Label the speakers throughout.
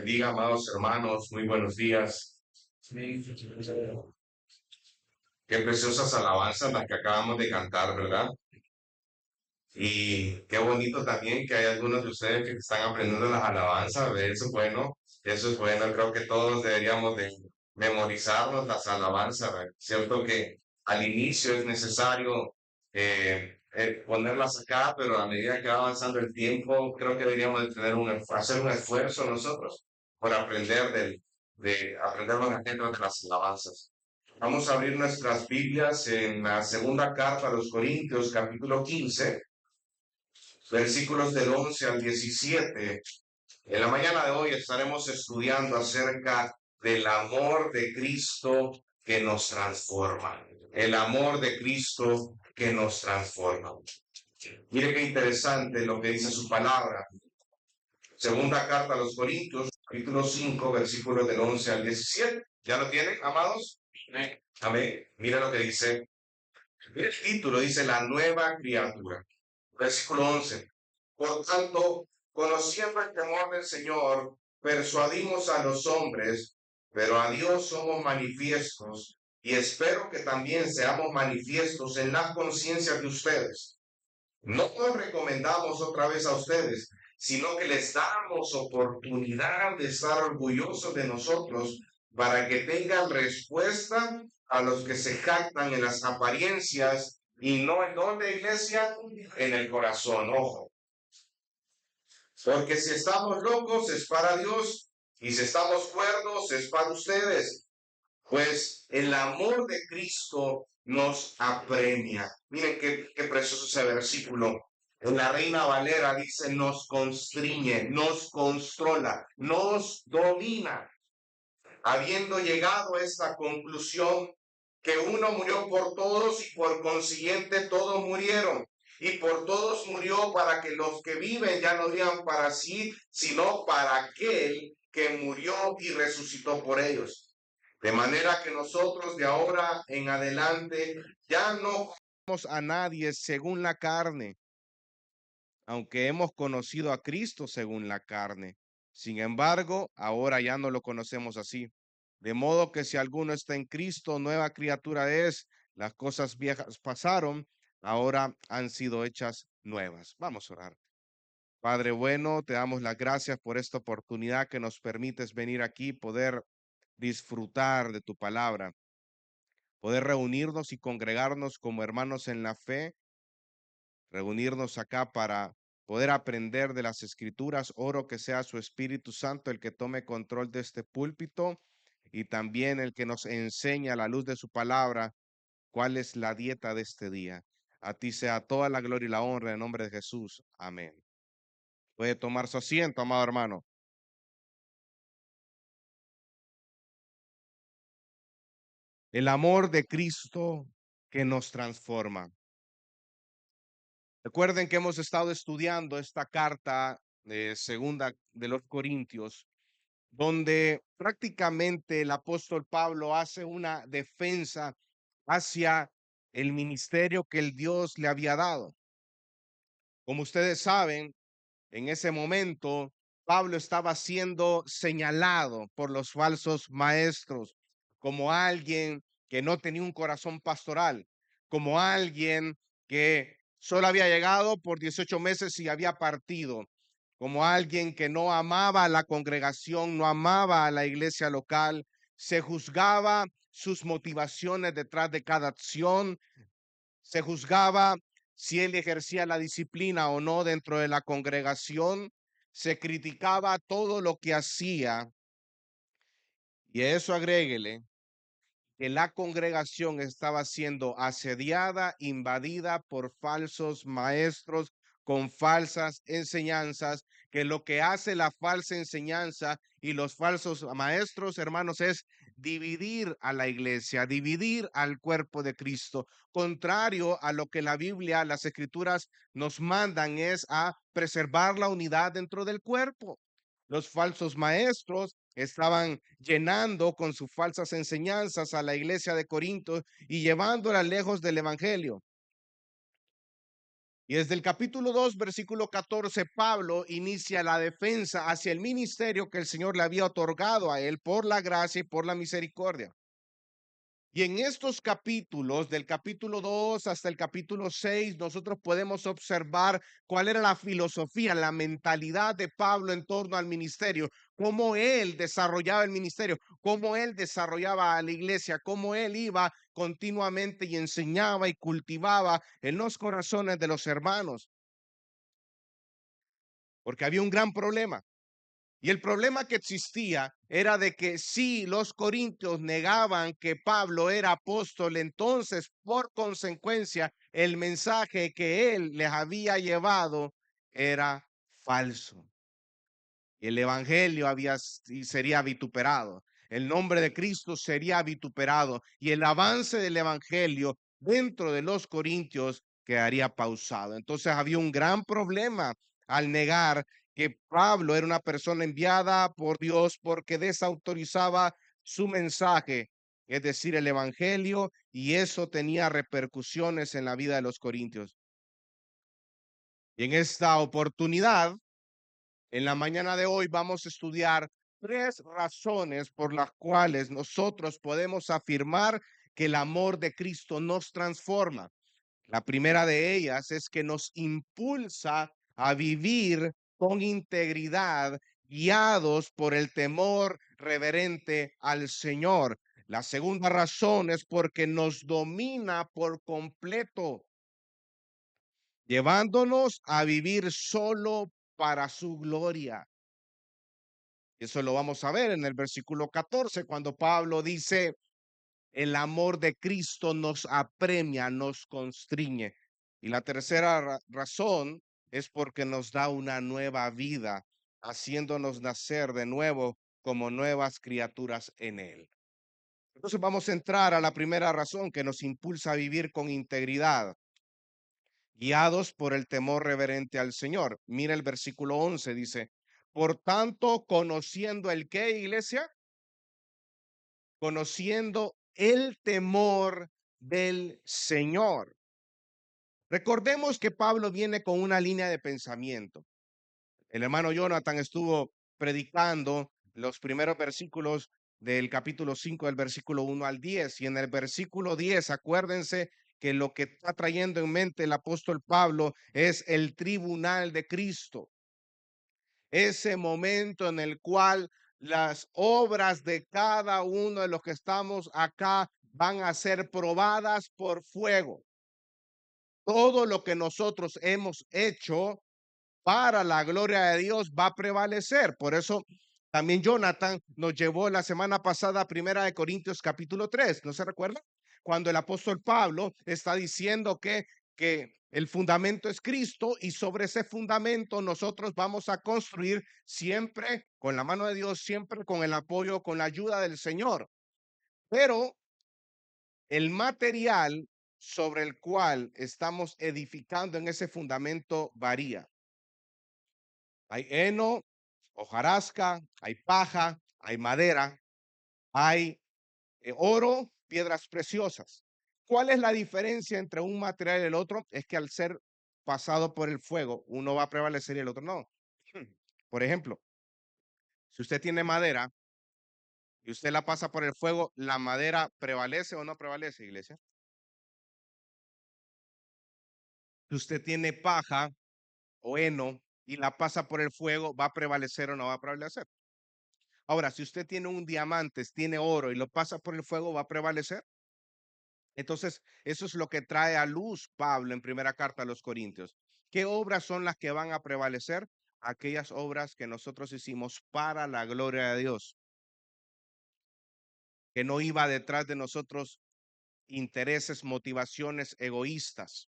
Speaker 1: bendiga, amados hermanos. Muy buenos días. Qué preciosas alabanzas las que acabamos de cantar, ¿verdad? Y qué bonito también que hay algunos de ustedes que están aprendiendo las alabanzas. ¿Ve? Eso es bueno. Eso es bueno. Creo que todos deberíamos de memorizarnos las alabanzas, ¿verdad? Cierto que al inicio es necesario ponerlas acá, pero a medida que va avanzando el tiempo, creo que deberíamos de tener hacer un esfuerzo nosotros por de aprender los ejemplos de las alabanzas. Vamos a abrir nuestras Biblias en la segunda carta a los Corintios, capítulo 15, versículos del 11 al 17. En la mañana de hoy estaremos estudiando acerca del amor de Cristo que nos transforma. El amor de Cristo que nos transforma. Mire qué interesante lo que dice su palabra. Segunda carta a los Corintios, capítulo 5, versículos del 11 al 17. ¿Ya lo tienen, amados? Amén. Amén. Mira lo que dice. Mira el título, dice la nueva criatura. Versículo 11. Por tanto, conociendo el temor del Señor, persuadimos a los hombres, pero a Dios somos manifiestos, y espero que también seamos manifiestos en las conciencias de ustedes. No nos recomendamos otra vez a ustedes, sino que les damos oportunidad de estar orgullosos de nosotros para que tengan respuesta a los que se jactan en las apariencias y no en donde, iglesia, en el corazón. Ojo. Porque si estamos locos es para Dios y si estamos cuerdos es para ustedes. Pues el amor de Cristo nos apremia. Miren qué precioso ese versículo. En la Reina Valera dice, nos constriñe, nos controla, nos domina. Habiendo llegado a esta conclusión, que uno murió por todos y por consiguiente todos murieron. Y por todos murió para que los que viven ya no vivan para sí, sino para aquel que murió y resucitó por ellos. De manera que nosotros de ahora en adelante ya no conocemos a nadie según la carne, aunque hemos conocido a Cristo según la carne. Sin embargo, ahora ya no lo conocemos así. De modo que si alguno está en Cristo, nueva criatura es. Las cosas viejas pasaron, ahora han sido hechas nuevas. Vamos a orar. Padre bueno, te damos las gracias por esta oportunidad que nos permites venir aquí, poder disfrutar de tu palabra, poder reunirnos y congregarnos como hermanos en la fe, reunirnos acá para poder aprender de las Escrituras. Oro que sea su Espíritu Santo el que tome control de este púlpito y también el que nos enseña a la luz de su palabra cuál es la dieta de este día. A ti sea toda la gloria y la honra en nombre de Jesús. Amén. Puede tomar su asiento, amado hermano. El amor de Cristo que nos transforma. Recuerden que hemos estado estudiando esta carta segunda de los Corintios, donde prácticamente el apóstol Pablo hace una defensa hacia el ministerio que el Dios le había dado. Como ustedes saben, en ese momento Pablo estaba siendo señalado por los falsos maestros como alguien que no tenía un corazón pastoral, como alguien que solo había llegado por 18 meses y había partido, como alguien que no amaba a la congregación, no amaba a la iglesia local. Se juzgaba sus motivaciones detrás de cada acción, se juzgaba si él ejercía la disciplina o no dentro de la congregación, se criticaba todo lo que hacía, y a eso agréguele que la congregación estaba siendo asediada, invadida por falsos maestros con falsas enseñanzas, que lo que hace la falsa enseñanza y los falsos maestros, hermanos, es dividir a la iglesia, dividir al cuerpo de Cristo, contrario a lo que la Biblia, las Escrituras nos mandan, es a preservar la unidad dentro del cuerpo. Los falsos maestros estaban llenando con sus falsas enseñanzas a la iglesia de Corinto y llevándola lejos del evangelio.
Speaker 2: Y desde el capítulo 2, versículo 14, Pablo inicia la defensa hacia el ministerio que el Señor le había otorgado a él por la gracia y por la misericordia. Y en estos capítulos, del capítulo 2 hasta el capítulo 6, nosotros podemos observar cuál era la filosofía, la mentalidad de Pablo en torno al ministerio, cómo él desarrollaba el ministerio, cómo él desarrollaba a la iglesia, cómo él iba continuamente y enseñaba y cultivaba en los corazones de los hermanos, porque había un gran problema. Y el problema que existía era de que si los corintios negaban que Pablo era apóstol, entonces por consecuencia el mensaje que él les había llevado era falso. El evangelio sería vituperado. El nombre de Cristo sería vituperado y el avance del evangelio dentro de los corintios quedaría pausado. Entonces había un gran problema al negar que Pablo era una persona enviada por Dios porque desautorizaba su mensaje, es decir, el evangelio, y eso tenía repercusiones en la vida de los corintios. Y en esta oportunidad, en la mañana de hoy vamos a estudiar 3 razones por las cuales nosotros podemos afirmar que el amor de Cristo nos transforma. La primera de ellas es que nos impulsa a vivir con integridad, guiados por el temor reverente al Señor. La segunda razón es porque nos domina por completo, llevándonos a vivir solo para su gloria. Eso lo vamos a ver en el versículo 14, cuando Pablo dice, el amor de Cristo nos apremia, nos constriñe. Y la tercera razón es porque nos da una nueva vida, haciéndonos nacer de nuevo como nuevas criaturas en Él. Entonces vamos a entrar a la primera razón que nos impulsa a vivir con integridad, guiados por el temor reverente al Señor. Mira el versículo 11, dice, por tanto, conociendo el qué, iglesia, conociendo el temor del Señor. Recordemos que Pablo viene con una línea de pensamiento. El hermano Jonathan estuvo predicando los primeros versículos del capítulo 5, del versículo 1 al 10. Y en el versículo 10, acuérdense que lo que está trayendo en mente el apóstol Pablo es el tribunal de Cristo. Ese momento en el cual las obras de cada uno de los que estamos acá van a ser probadas por fuego. Todo lo que nosotros hemos hecho para la gloria de Dios va a prevalecer. Por eso también Jonathan nos llevó la semana pasada a Primera de Corintios capítulo 3, ¿no se recuerda? Cuando el apóstol Pablo está diciendo que el fundamento es Cristo y sobre ese fundamento nosotros vamos a construir siempre con la mano de Dios, siempre con el apoyo, con la ayuda del Señor. Pero el material sobre el cual estamos edificando en ese fundamento varía. Hay heno, hojarasca, hay paja, hay madera, hay oro, piedras preciosas. ¿Cuál es la diferencia entre un material y el otro? Es que al ser pasado por el fuego, uno va a prevalecer y el otro no. Por ejemplo, si usted tiene madera y usted la pasa por el fuego, ¿la madera prevalece o no prevalece, iglesia? Si usted tiene paja o heno y la pasa por el fuego, ¿va a prevalecer o no va a prevalecer? Ahora, si usted tiene un diamante, tiene oro y lo pasa por el fuego, ¿va a prevalecer? Entonces, eso es lo que trae a luz Pablo en primera carta a los Corintios. ¿Qué obras son las que van a prevalecer? Aquellas obras que nosotros hicimos para la gloria de Dios, que no iba detrás de nosotros intereses, motivaciones egoístas,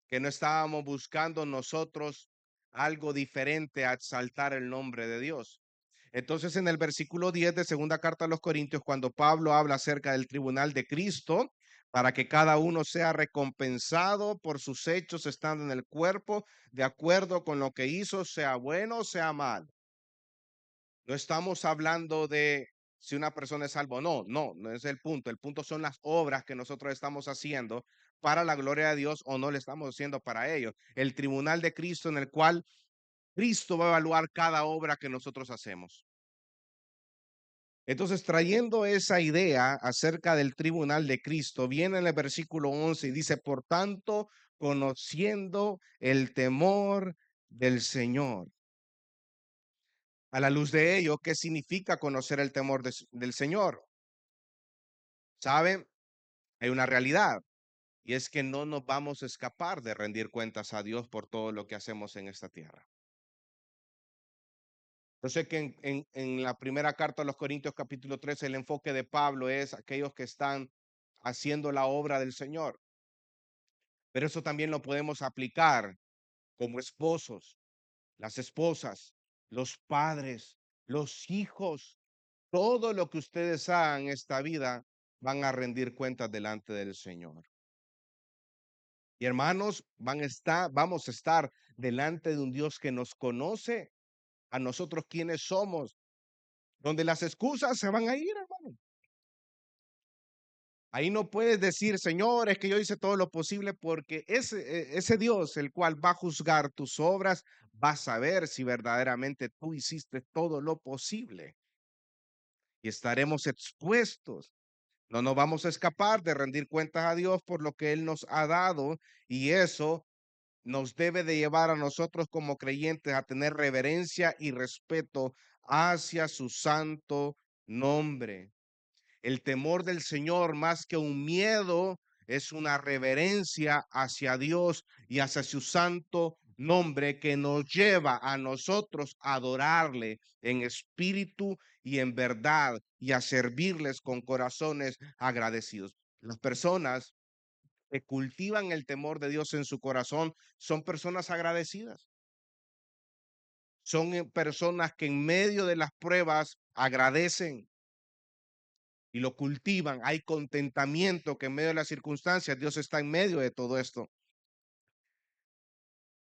Speaker 2: que no estábamos buscando nosotros algo diferente a exaltar el nombre de Dios. Entonces, en el versículo 10 de segunda carta a los Corintios, cuando Pablo habla acerca del tribunal de Cristo, para que cada uno sea recompensado por sus hechos estando en el cuerpo, de acuerdo con lo que hizo, sea bueno o sea mal. No estamos hablando de si una persona es salva o no. No, no es el punto. El punto son las obras que nosotros estamos haciendo para la gloria de Dios o no le estamos haciendo para ellos. El tribunal de Cristo en el cual Cristo va a evaluar cada obra que nosotros hacemos. Entonces, trayendo esa idea acerca del tribunal de Cristo, viene en el versículo 11 y dice, por tanto, conociendo el temor del Señor. A la luz de ello, ¿qué significa conocer el temor del Señor? ¿Saben? Hay una realidad y es que no nos vamos a escapar de rendir cuentas a Dios por todo lo que hacemos en esta tierra. Yo sé que en la primera carta a los Corintios capítulo 13 el enfoque de Pablo es aquellos que están haciendo la obra del Señor, pero eso también lo podemos aplicar como esposos, las esposas, los padres, los hijos, todo lo que ustedes hagan en esta vida van a rendir cuentas delante del Señor. Y hermanos, vamos a estar delante de un Dios que nos conoce a nosotros quienes somos, donde las excusas se van a ir, hermano. Ahí no puedes decir, Señor, es que yo hice todo lo posible, porque ese Dios, el cual va a juzgar tus obras, va a saber si verdaderamente tú hiciste todo lo posible y estaremos expuestos. No nos vamos a escapar de rendir cuentas a Dios por lo que Él nos ha dado, y eso nos debe de llevar a nosotros como creyentes a tener reverencia y respeto hacia su santo nombre. El temor del Señor, más que un miedo, es una reverencia hacia Dios y hacia su santo nombre, que nos lleva a nosotros a adorarle en espíritu y en verdad y a servirles con corazones agradecidos. Las personas que cultivan el temor de Dios en su corazón son personas agradecidas. Son personas que en medio de las pruebas agradecen y lo cultivan. Hay contentamiento, que en medio de las circunstancias Dios está en medio de todo esto.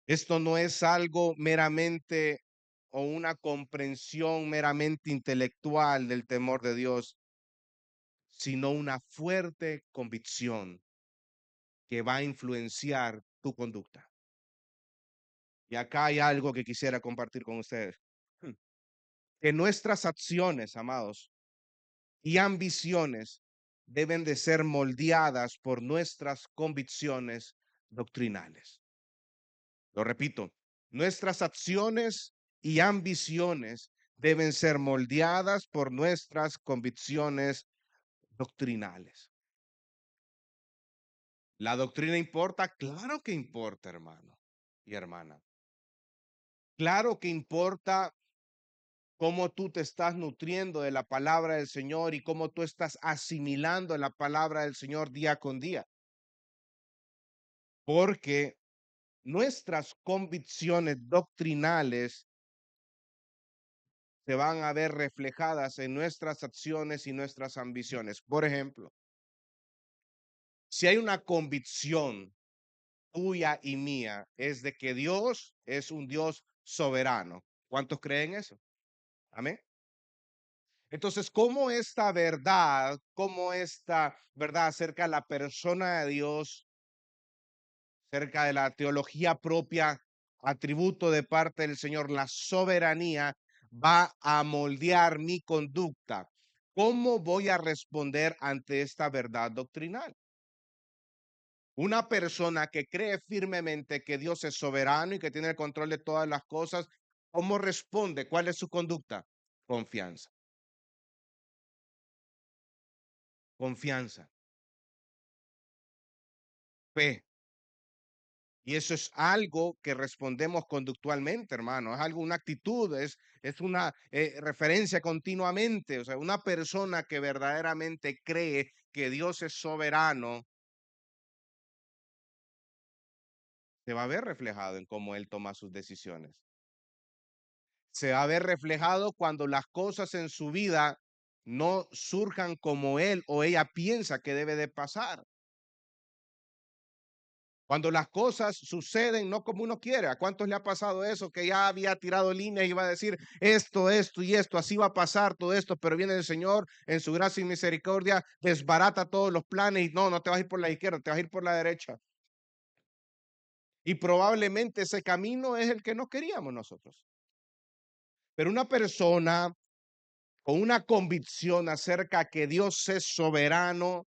Speaker 2: Esto no es algo meramente o una comprensión meramente intelectual del temor de Dios, sino una fuerte convicción que va a influenciar tu conducta. Y acá hay algo que quisiera compartir con ustedes. Que nuestras acciones, amados, y ambiciones deben de ser moldeadas por nuestras convicciones doctrinales. Lo repito, nuestras acciones y ambiciones deben ser moldeadas por nuestras convicciones doctrinales. ¿La doctrina importa? Claro que importa, hermano y hermana. Claro que importa cómo tú te estás nutriendo de la palabra del Señor y cómo tú estás asimilando la palabra del Señor día con día. Porque nuestras convicciones doctrinales se van a ver reflejadas en nuestras acciones y nuestras ambiciones. Por ejemplo, si hay una convicción tuya y mía, es de que Dios es un Dios soberano. ¿Cuántos creen eso? Amén. Entonces, cómo esta verdad acerca de la persona de Dios, acerca de la teología propia, atributo de parte del Señor, la soberanía, va a moldear mi conducta? ¿Cómo voy a responder ante esta verdad doctrinal? Una persona que cree firmemente que Dios es soberano y que tiene el control de todas las cosas, ¿cómo responde? ¿Cuál es su conducta? Confianza. Confianza. Fe. Y eso es algo que respondemos conductualmente, hermano. Es algo, una actitud, es una referencia continuamente. O sea, una persona que verdaderamente cree que Dios es soberano, se va a ver reflejado en cómo Él toma sus decisiones. Se va a ver reflejado cuando las cosas en su vida no surjan como él o ella piensa que debe de pasar. Cuando las cosas suceden no como uno quiere. ¿A cuántos le ha pasado eso? Que ya había tirado línea y iba a decir esto y esto, así va a pasar todo esto, pero viene el Señor en su gracia y misericordia, desbarata todos los planes y no te vas a ir por la izquierda, te vas a ir por la derecha. Y probablemente ese camino es el que no queríamos nosotros. Pero una persona con una convicción acerca que Dios es soberano,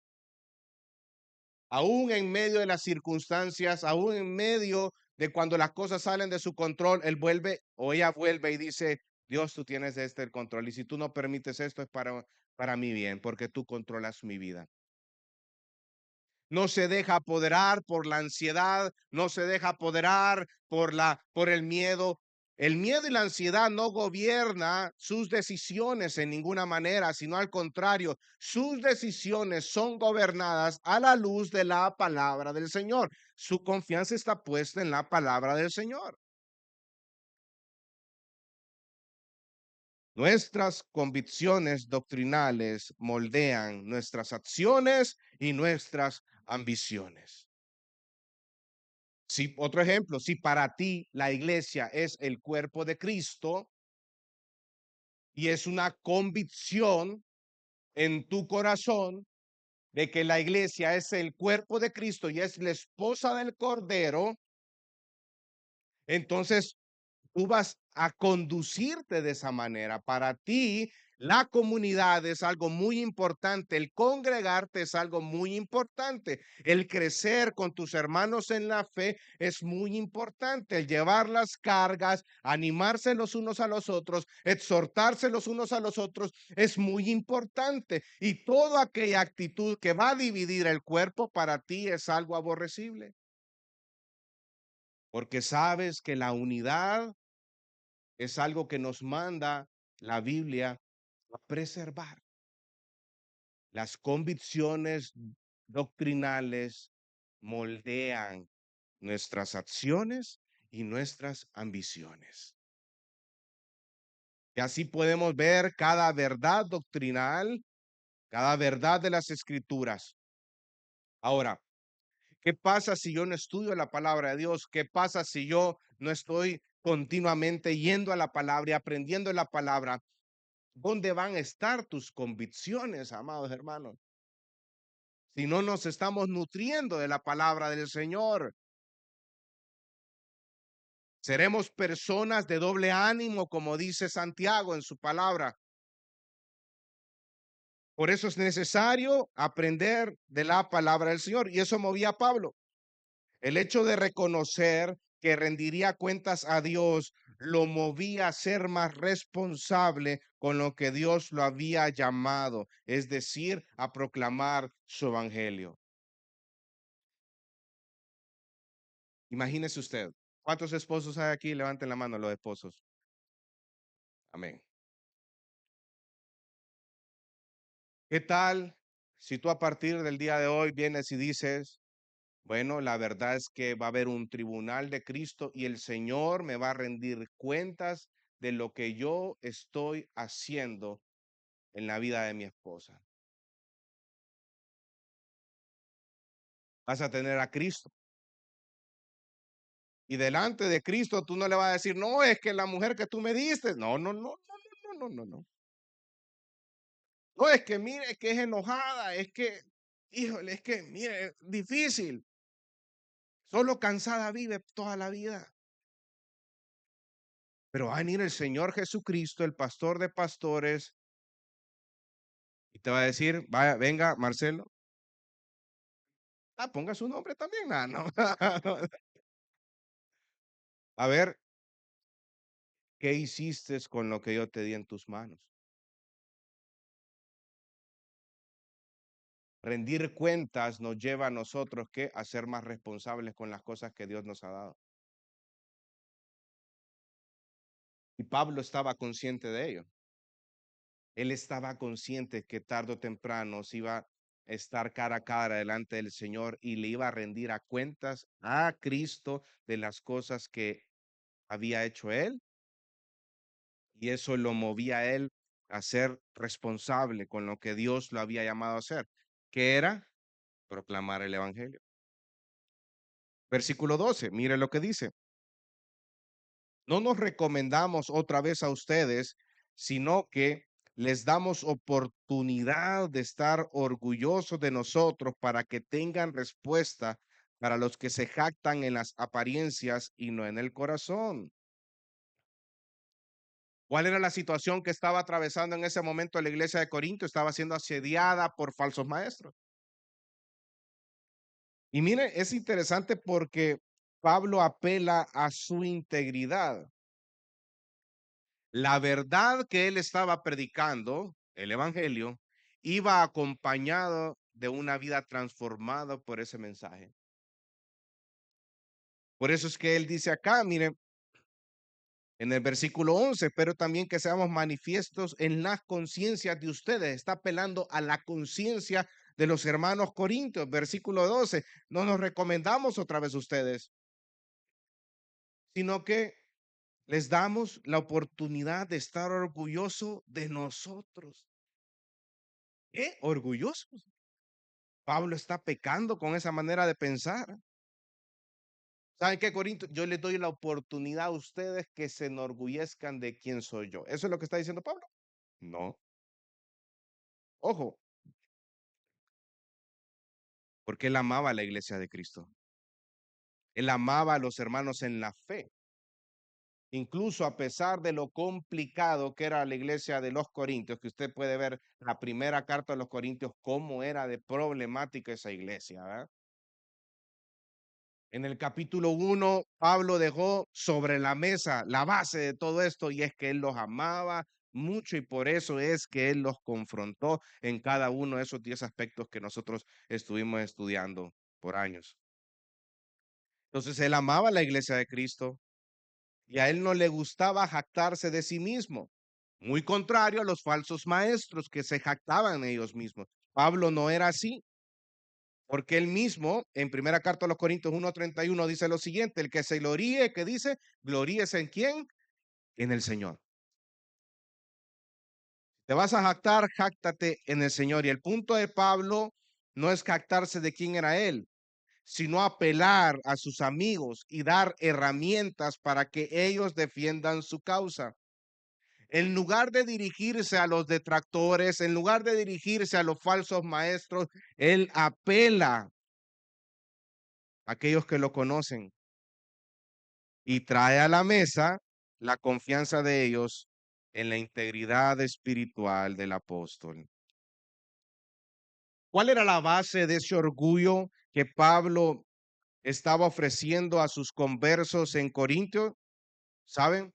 Speaker 2: aún en medio de las circunstancias, aún en medio de cuando las cosas salen de su control, él vuelve o ella vuelve y dice, Dios, tú tienes el control. Y si tú no permites esto es para mi bien, porque tú controlas mi vida. No se deja apoderar por la ansiedad, no se deja apoderar por el miedo. El miedo y la ansiedad no gobierna sus decisiones en ninguna manera, sino al contrario, sus decisiones son gobernadas a la luz de la palabra del Señor. Su confianza está puesta en la palabra del Señor. Nuestras convicciones doctrinales moldean nuestras acciones y nuestras ambiciones. Si, otro ejemplo, si para ti la iglesia es el cuerpo de Cristo y es una convicción en tu corazón de que la iglesia es el cuerpo de Cristo y es la esposa del Cordero, entonces tú vas a conducirte de esa manera. Para ti, la comunidad es algo muy importante, el congregarte es algo muy importante, el crecer con tus hermanos en la fe es muy importante, el llevar las cargas, animarse los unos a los otros, exhortarse los unos a los otros es muy importante. Y toda aquella actitud que va a dividir el cuerpo para ti es algo aborrecible, porque sabes que la unidad es algo que nos manda la Biblia a preservar. Las convicciones doctrinales moldean nuestras acciones y nuestras ambiciones. Y así podemos ver cada verdad doctrinal, cada verdad de las escrituras. Ahora, ¿qué pasa si yo no estudio la palabra de Dios? ¿Qué pasa si yo no estoy continuamente yendo a la palabra y aprendiendo la palabra? ¿Dónde van a estar tus convicciones, amados hermanos? Si no nos estamos nutriendo de la palabra del Señor, seremos personas de doble ánimo, como dice Santiago en su palabra. Por eso es necesario aprender de la palabra del Señor. Y eso movía a Pablo. El hecho de reconocer que rendiría cuentas a Dios lo movía a ser más responsable con lo que Dios lo había llamado, es decir, a proclamar su evangelio. Imagínese usted, ¿cuántos esposos hay aquí? Levanten la mano los esposos. Amén. ¿Qué tal si tú a partir del día de hoy vienes y dices, bueno, la verdad es que va a haber un tribunal de Cristo y el Señor me va a rendir cuentas de lo que yo estoy haciendo en la vida de mi esposa? Vas a tener a Cristo. Y delante de Cristo tú no le vas a decir, no, es que la mujer que tú me diste, no. No, es que mire, es que es enojada, es que, híjole, es que, mire, es difícil. Solo cansada vive toda la vida. Pero va a venir el Señor Jesucristo, el pastor de pastores, y te va a decir, vaya, venga, Marcelo. Ponga su nombre también. No. A ver, ¿qué hiciste con lo que yo te di en tus manos? Rendir cuentas nos lleva a nosotros que a ser más responsables con las cosas que Dios nos ha dado. Y Pablo estaba consciente de ello. Él estaba consciente que tarde o temprano se iba a estar cara a cara delante del Señor y le iba a rendir a cuentas a Cristo de las cosas que había hecho él, y eso lo movía a él a ser responsable con lo que Dios lo había llamado a hacer, que era proclamar el evangelio. Versículo 12, mire lo que dice. No nos recomendamos otra vez a ustedes, sino que les damos oportunidad de estar orgullosos de nosotros para que tengan respuesta para los que se jactan en las apariencias y no en el corazón. ¿Cuál era la situación que estaba atravesando en ese momento la iglesia de Corinto? Estaba siendo asediada por falsos maestros. Y mire, es interesante porque Pablo apela a su integridad. La verdad que él estaba predicando, el evangelio, iba acompañado de una vida transformada por ese mensaje. Por eso es que él dice acá, mire, en el versículo 11, pero también que seamos manifiestos en las conciencias de ustedes. Está apelando a la conciencia de los hermanos corintios. Versículo 12, no nos recomendamos otra vez ustedes, sino que les damos la oportunidad de estar orgulloso de nosotros. ¿Qué? Orgullosos. Pablo está pecando con esa manera de pensar. ¿Saben qué, Corinto? Yo les doy la oportunidad a ustedes que se enorgullezcan de quién soy yo. ¿Eso es lo que está diciendo Pablo? No. Ojo, porque él amaba a la iglesia de Cristo. Él amaba a los hermanos en la fe. Incluso a pesar de lo complicado que era la iglesia de los Corintios, que usted puede ver la primera carta de los Corintios, cómo era de problemática esa iglesia, ¿verdad? En el capítulo 1, Pablo dejó sobre la mesa la base de todo esto y es que él los amaba mucho y por eso es que él los confrontó en cada uno de esos 10 aspectos que nosotros estuvimos estudiando por años. Entonces él amaba la iglesia de Cristo y a él no le gustaba jactarse de sí mismo, muy contrario a los falsos maestros que se jactaban ellos mismos. Pablo no era así. Porque él mismo, en primera carta a los Corintios 1:31, dice lo siguiente: el que se gloríe, que dice, gloríese en quién, en el Señor. Te vas a jactar, jáctate en el Señor. Y el punto de Pablo no es jactarse de quién era él, sino apelar a sus amigos y dar herramientas para que ellos defiendan su causa. En lugar de dirigirse a los detractores, en lugar de dirigirse a los falsos maestros, él apela a aquellos que lo conocen y trae a la mesa la confianza de ellos en la integridad espiritual del apóstol. ¿Cuál era la base de ese orgullo que Pablo estaba ofreciendo a sus conversos en Corintio? ¿Saben?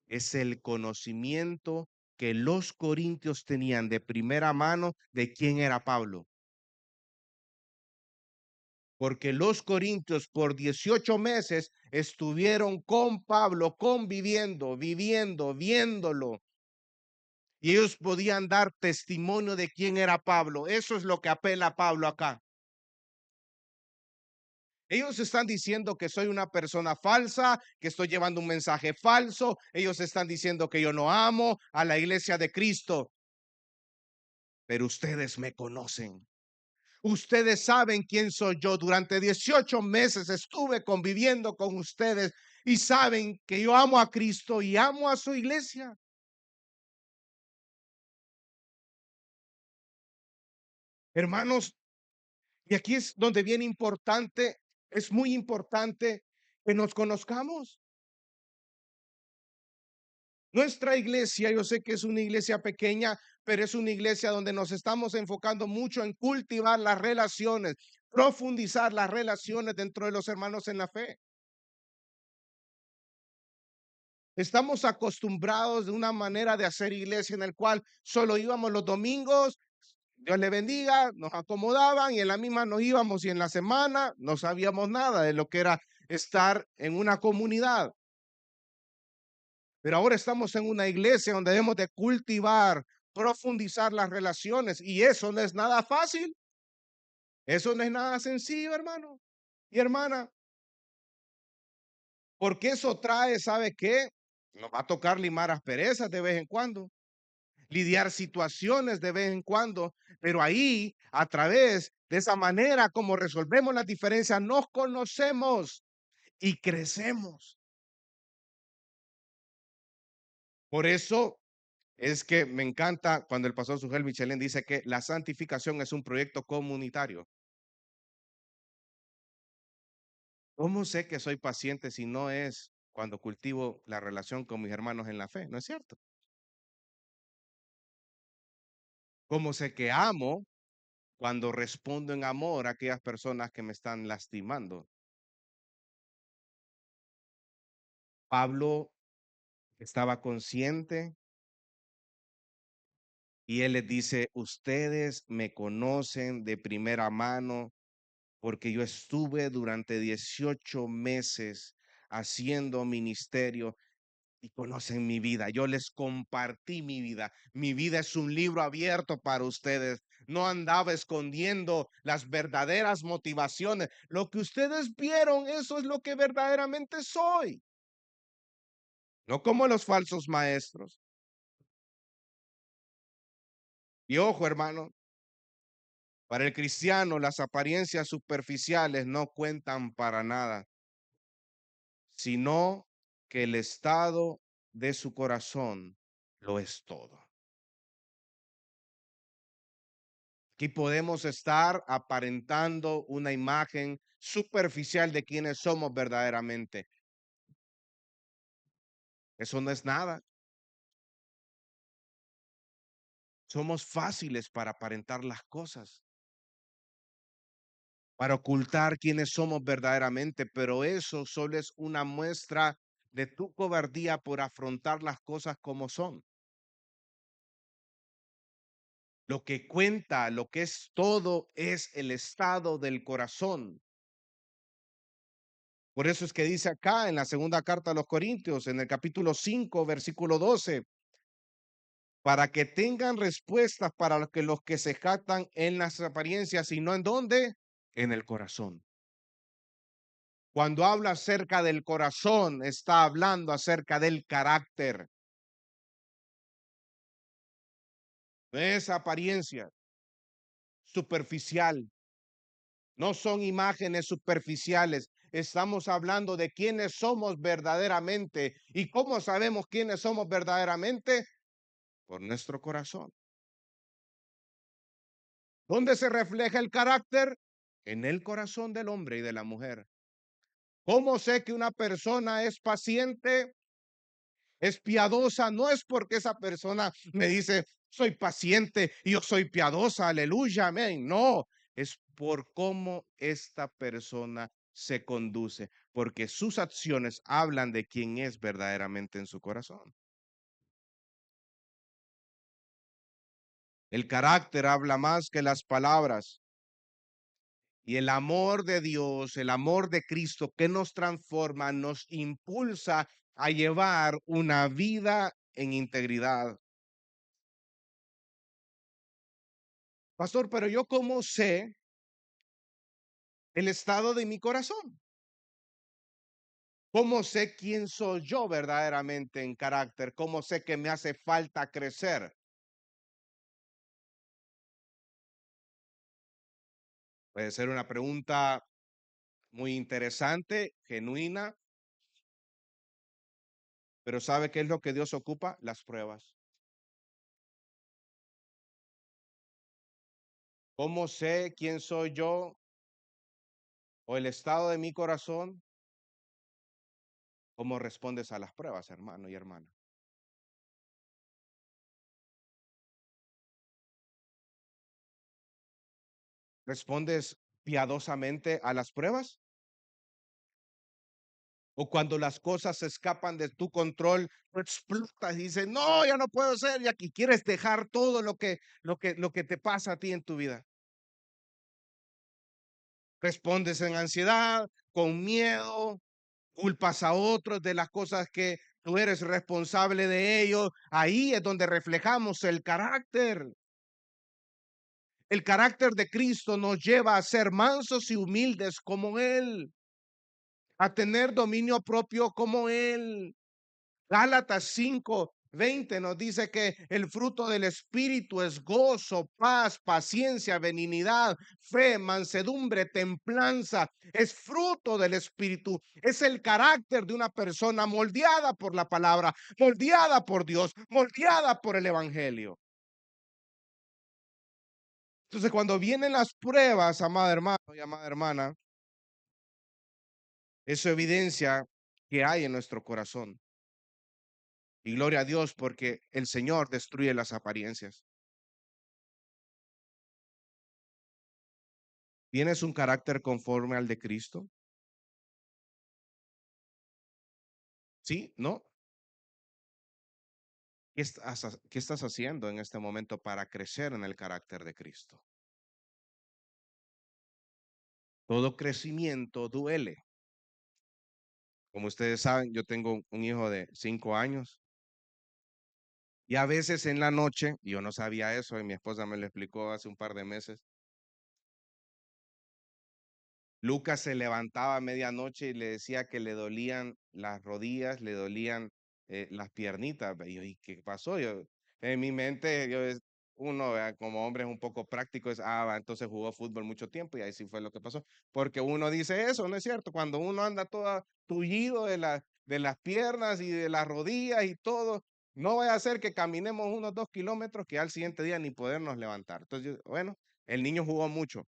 Speaker 2: Es el conocimiento que los corintios tenían de primera mano de quién era Pablo. Porque los corintios por 18 meses estuvieron con Pablo, conviviendo, viviendo, viéndolo. Y ellos podían dar testimonio de quién era Pablo. Eso es lo que apela a Pablo acá. Ellos están diciendo que soy una persona falsa, que estoy llevando un mensaje falso. Ellos están diciendo que yo no amo a la iglesia de Cristo. Pero ustedes me conocen. Ustedes saben quién soy yo. Durante 18 meses estuve conviviendo con ustedes y saben que yo amo a Cristo y amo a su iglesia. Hermanos, y aquí es donde viene importante, es muy importante que nos conozcamos. Nuestra iglesia, yo sé que es una iglesia pequeña, pero es una iglesia donde nos estamos enfocando mucho en cultivar las relaciones, profundizar las relaciones dentro de los hermanos en la fe. Estamos acostumbrados de una manera de hacer iglesia en el cual solo íbamos los domingos, Dios le bendiga, nos acomodaban y en la misma nos íbamos y en la semana no sabíamos nada de lo que era estar en una comunidad. Pero ahora estamos en una iglesia donde debemos de cultivar, profundizar las relaciones y eso no es nada fácil. Eso no es nada sencillo, hermano y hermana, porque eso trae, ¿sabe qué? Nos va a tocar limar asperezas de vez en cuando. lidiar situaciones de vez en cuando, pero ahí, a través de esa manera como resolvemos las diferencias, nos conocemos y crecemos. Por eso es que me encanta cuando el pastor Sugel Michelén dice que la santificación es un proyecto comunitario. ¿Cómo sé que soy paciente si no es cuando cultivo la relación con mis hermanos en la fe? ¿No es cierto? ¿Cómo sé que amo cuando respondo en amor a aquellas personas que me están lastimando? Pablo estaba consciente y él les dice, ustedes me conocen de primera mano porque yo estuve durante 18 meses haciendo ministerio y conocen mi vida. Yo les compartí mi vida. Mi vida es un libro abierto para ustedes. No andaba escondiendo las verdaderas motivaciones. Lo que ustedes vieron, eso es lo que verdaderamente soy. No como los falsos maestros. Y ojo, hermano, para el cristiano las apariencias superficiales no cuentan para nada, sino que el estado de su corazón lo es todo. Aquí podemos estar aparentando una imagen superficial de quienes somos verdaderamente. Eso no es nada. Somos fáciles para aparentar las cosas, para ocultar quiénes somos verdaderamente, pero eso solo es una muestra de tu cobardía por afrontar las cosas como son. Lo que cuenta, lo que es todo, es el estado del corazón. Por eso es que dice acá en la segunda carta a los Corintios, en el capítulo 5, versículo 12, para que tengan respuestas para los que se jactan en las apariencias y no en dónde, en el corazón. Cuando habla acerca del corazón, está hablando acerca del carácter. No es apariencia superficial, no son imágenes superficiales. Estamos hablando de quiénes somos verdaderamente. ¿Y cómo sabemos quiénes somos verdaderamente? Por nuestro corazón. ¿Dónde se refleja el carácter? En el corazón del hombre y de la mujer. ¿Cómo sé que una persona es paciente, es piadosa? No es porque esa persona me dice, soy paciente y yo soy piadosa, aleluya, amén. No, es por cómo esta persona se conduce, porque sus acciones hablan de quién es verdaderamente en su corazón. El carácter habla más que las palabras. Y el amor de Dios, el amor de Cristo que nos transforma, nos impulsa a llevar una vida en integridad. Pastor, pero yo cómo sé el estado de mi corazón. ¿Cómo sé quién soy yo verdaderamente en carácter? ¿Cómo sé que me hace falta crecer? Puede ser una pregunta muy interesante, genuina, pero ¿sabe qué es lo que Dios ocupa? Las pruebas. ¿Cómo sé quién soy yo o el estado de mi corazón? ¿Cómo respondes a las pruebas, hermano y hermana? ¿Respondes piadosamente a las pruebas? ¿O cuando las cosas se escapan de tu control, tú explotas y dices, no, ya no puedo ser, y aquí quieres dejar todo lo que te pasa a ti en tu vida? Respondes en ansiedad, con miedo, culpas a otros de las cosas que tú eres responsable de ellos. Ahí es donde reflejamos el carácter. El carácter de Cristo nos lleva a ser mansos y humildes como Él, a tener dominio propio como Él. Gálatas 5 20 nos dice que el fruto del Espíritu es gozo, paz, paciencia, benignidad, fe, mansedumbre, templanza. Es fruto del Espíritu. Es el carácter de una persona moldeada por la palabra, moldeada por Dios, moldeada por el Evangelio. Entonces, cuando vienen las pruebas, amado hermano y amada hermana, eso evidencia que hay en nuestro corazón. Y gloria a Dios porque el Señor destruye las apariencias. ¿Tienes un carácter conforme al de Cristo? ¿Sí? ¿No? ¿Qué estás haciendo en este momento para crecer en el carácter de Cristo? Todo crecimiento duele. Como ustedes saben, yo tengo un hijo de 5 años y a veces en la noche, yo no sabía eso y mi esposa me lo explicó hace un par de meses. Lucas se levantaba a medianoche y le decía que le dolían las rodillas, le dolían las piernitas. Y yo, ¿y qué pasó? Yo, en mi mente, uno como hombre es un poco práctico, entonces jugó fútbol mucho tiempo y ahí sí fue lo que pasó. Porque uno dice eso, ¿no es cierto? Cuando uno anda todo tullido de las piernas y de las rodillas y todo, no vaya a ser que caminemos unos 2 kilómetros que al siguiente día ni podernos levantar. Entonces, bueno, el niño jugó mucho.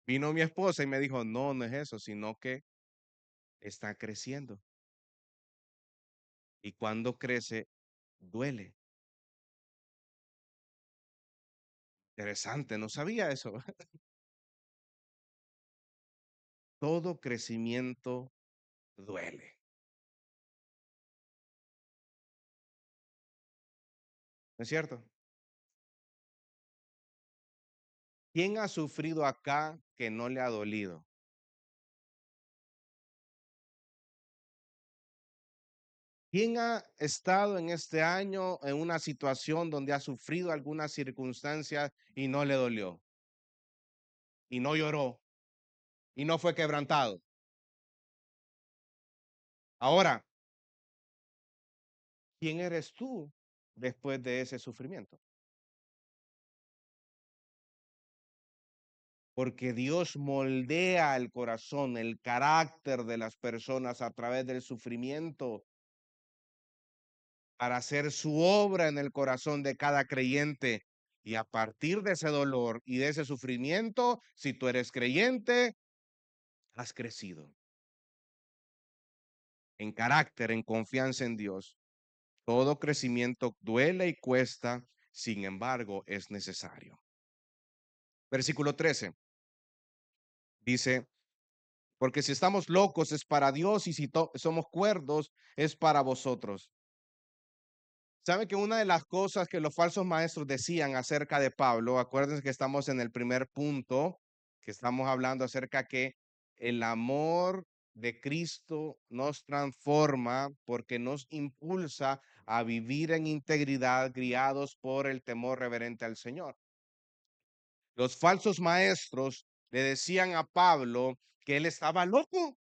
Speaker 2: Vino mi esposa y me dijo, no, no es eso, sino que está creciendo. Y cuando crece, duele. Interesante, no sabía eso. Todo crecimiento duele. ¿No es cierto? ¿Quién ha sufrido acá que no le ha dolido? ¿Quién ha estado en este año en una situación donde ha sufrido alguna circunstancia y no le dolió? Y no lloró y no fue quebrantado. Ahora, ¿quién eres tú después de ese sufrimiento? Porque Dios moldea el corazón, el carácter de las personas a través del sufrimiento para hacer su obra en el corazón de cada creyente. Y a partir de ese dolor y de ese sufrimiento, si tú eres creyente, has crecido en carácter, en confianza en Dios. Todo crecimiento duele y cuesta, sin embargo, es necesario. Versículo 13 dice, porque si estamos locos es para Dios y si somos cuerdos es para vosotros. ¿Sabe que una de las cosas que los falsos maestros decían acerca de Pablo, acuérdense que estamos en el primer punto, que estamos hablando acerca que el amor de Cristo nos transforma porque nos impulsa a vivir en integridad, guiados por el temor reverente al Señor? Los falsos maestros le decían a Pablo que él estaba loco.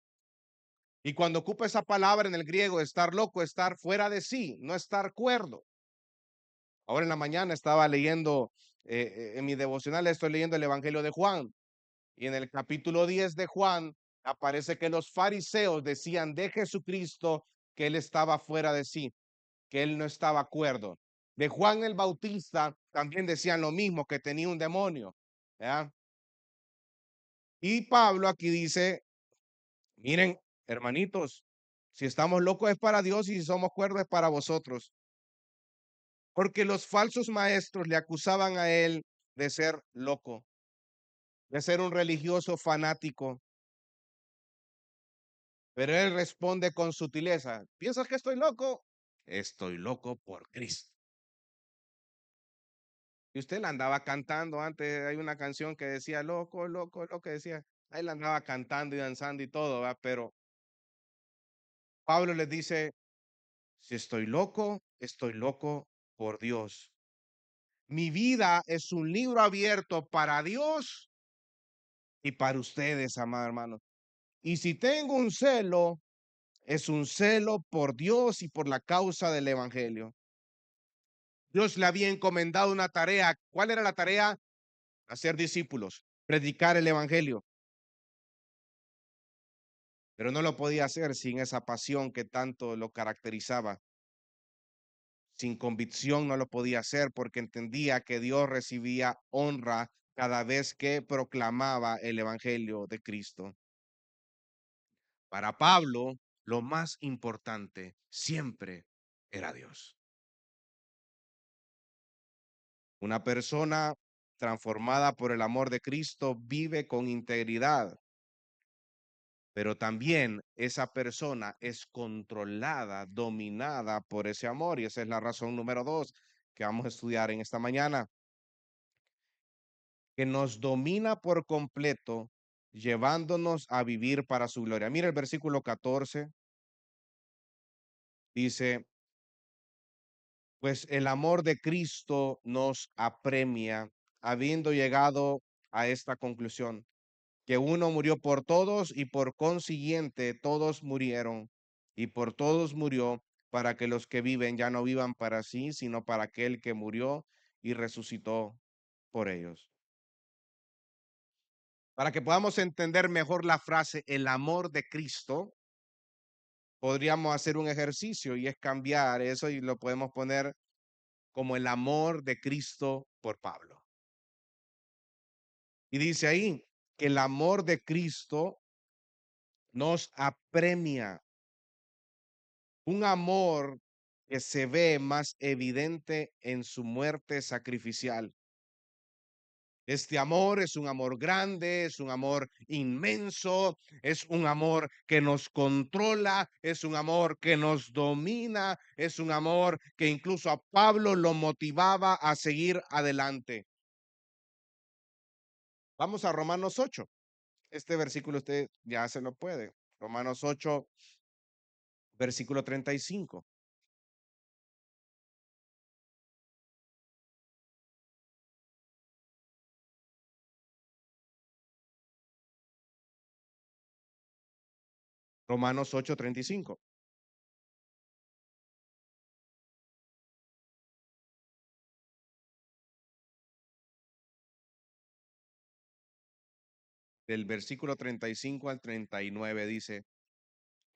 Speaker 2: Y cuando ocupa esa palabra en el griego, estar loco, estar fuera de sí, no estar cuerdo. Ahora en la mañana estaba leyendo, en mi devocional estoy leyendo el Evangelio de Juan. Y en el capítulo 10 de Juan aparece que los fariseos decían de Jesucristo que él estaba fuera de sí, que él no estaba cuerdo. De Juan el Bautista también decían lo mismo, que tenía un demonio. ¿Ya? Y Pablo aquí dice, miren, hermanitos, si estamos locos es para Dios y si somos cuerdos es para vosotros. Porque los falsos maestros le acusaban a él de ser loco, de ser un religioso fanático. Pero él responde con sutileza, ¿piensas que estoy loco? Estoy loco por Cristo. Y usted la andaba cantando antes, hay una canción que decía loco, loco, lo que decía, ahí la andaba cantando y danzando y todo, ¿va? Pero Pablo les dice, si estoy loco por Dios. Mi vida es un libro abierto para Dios y para ustedes, amados hermanos. Y si tengo un celo, es un celo por Dios y por la causa del evangelio. Dios le había encomendado una tarea. ¿Cuál era la tarea? Hacer discípulos, predicar el evangelio. Pero no lo podía hacer sin esa pasión que tanto lo caracterizaba. Sin convicción no lo podía hacer porque entendía que Dios recibía honra cada vez que proclamaba el evangelio de Cristo. Para Pablo, lo más importante siempre era Dios. Una persona transformada por el amor de Cristo vive con integridad, pero también esa persona es controlada, dominada por ese amor. Y esa es la razón número 2 que vamos a estudiar en esta mañana, que nos domina por completo, llevándonos a vivir para su gloria. Mira el versículo 14, dice, pues el amor de Cristo nos apremia, habiendo llegado a esta conclusión, que uno murió por todos y por consiguiente todos murieron, y por todos murió para que los que viven ya no vivan para sí, sino para aquel que murió y resucitó por ellos. Para que podamos entender mejor la frase el amor de Cristo, podríamos hacer un ejercicio y es cambiar eso y lo podemos poner como el amor de Cristo por Pablo. Y dice ahí que el amor de Cristo nos apremia, un amor que se ve más evidente en su muerte sacrificial. Este amor es un amor grande, es un amor inmenso, es un amor que nos controla, es un amor que nos domina, es un amor que incluso a Pablo lo motivaba a seguir adelante. Vamos a Romanos 8. Este versículo usted ya se lo puede. Romanos 8, versículo 35. Romanos 8:35. Del versículo 35 al 39 dice,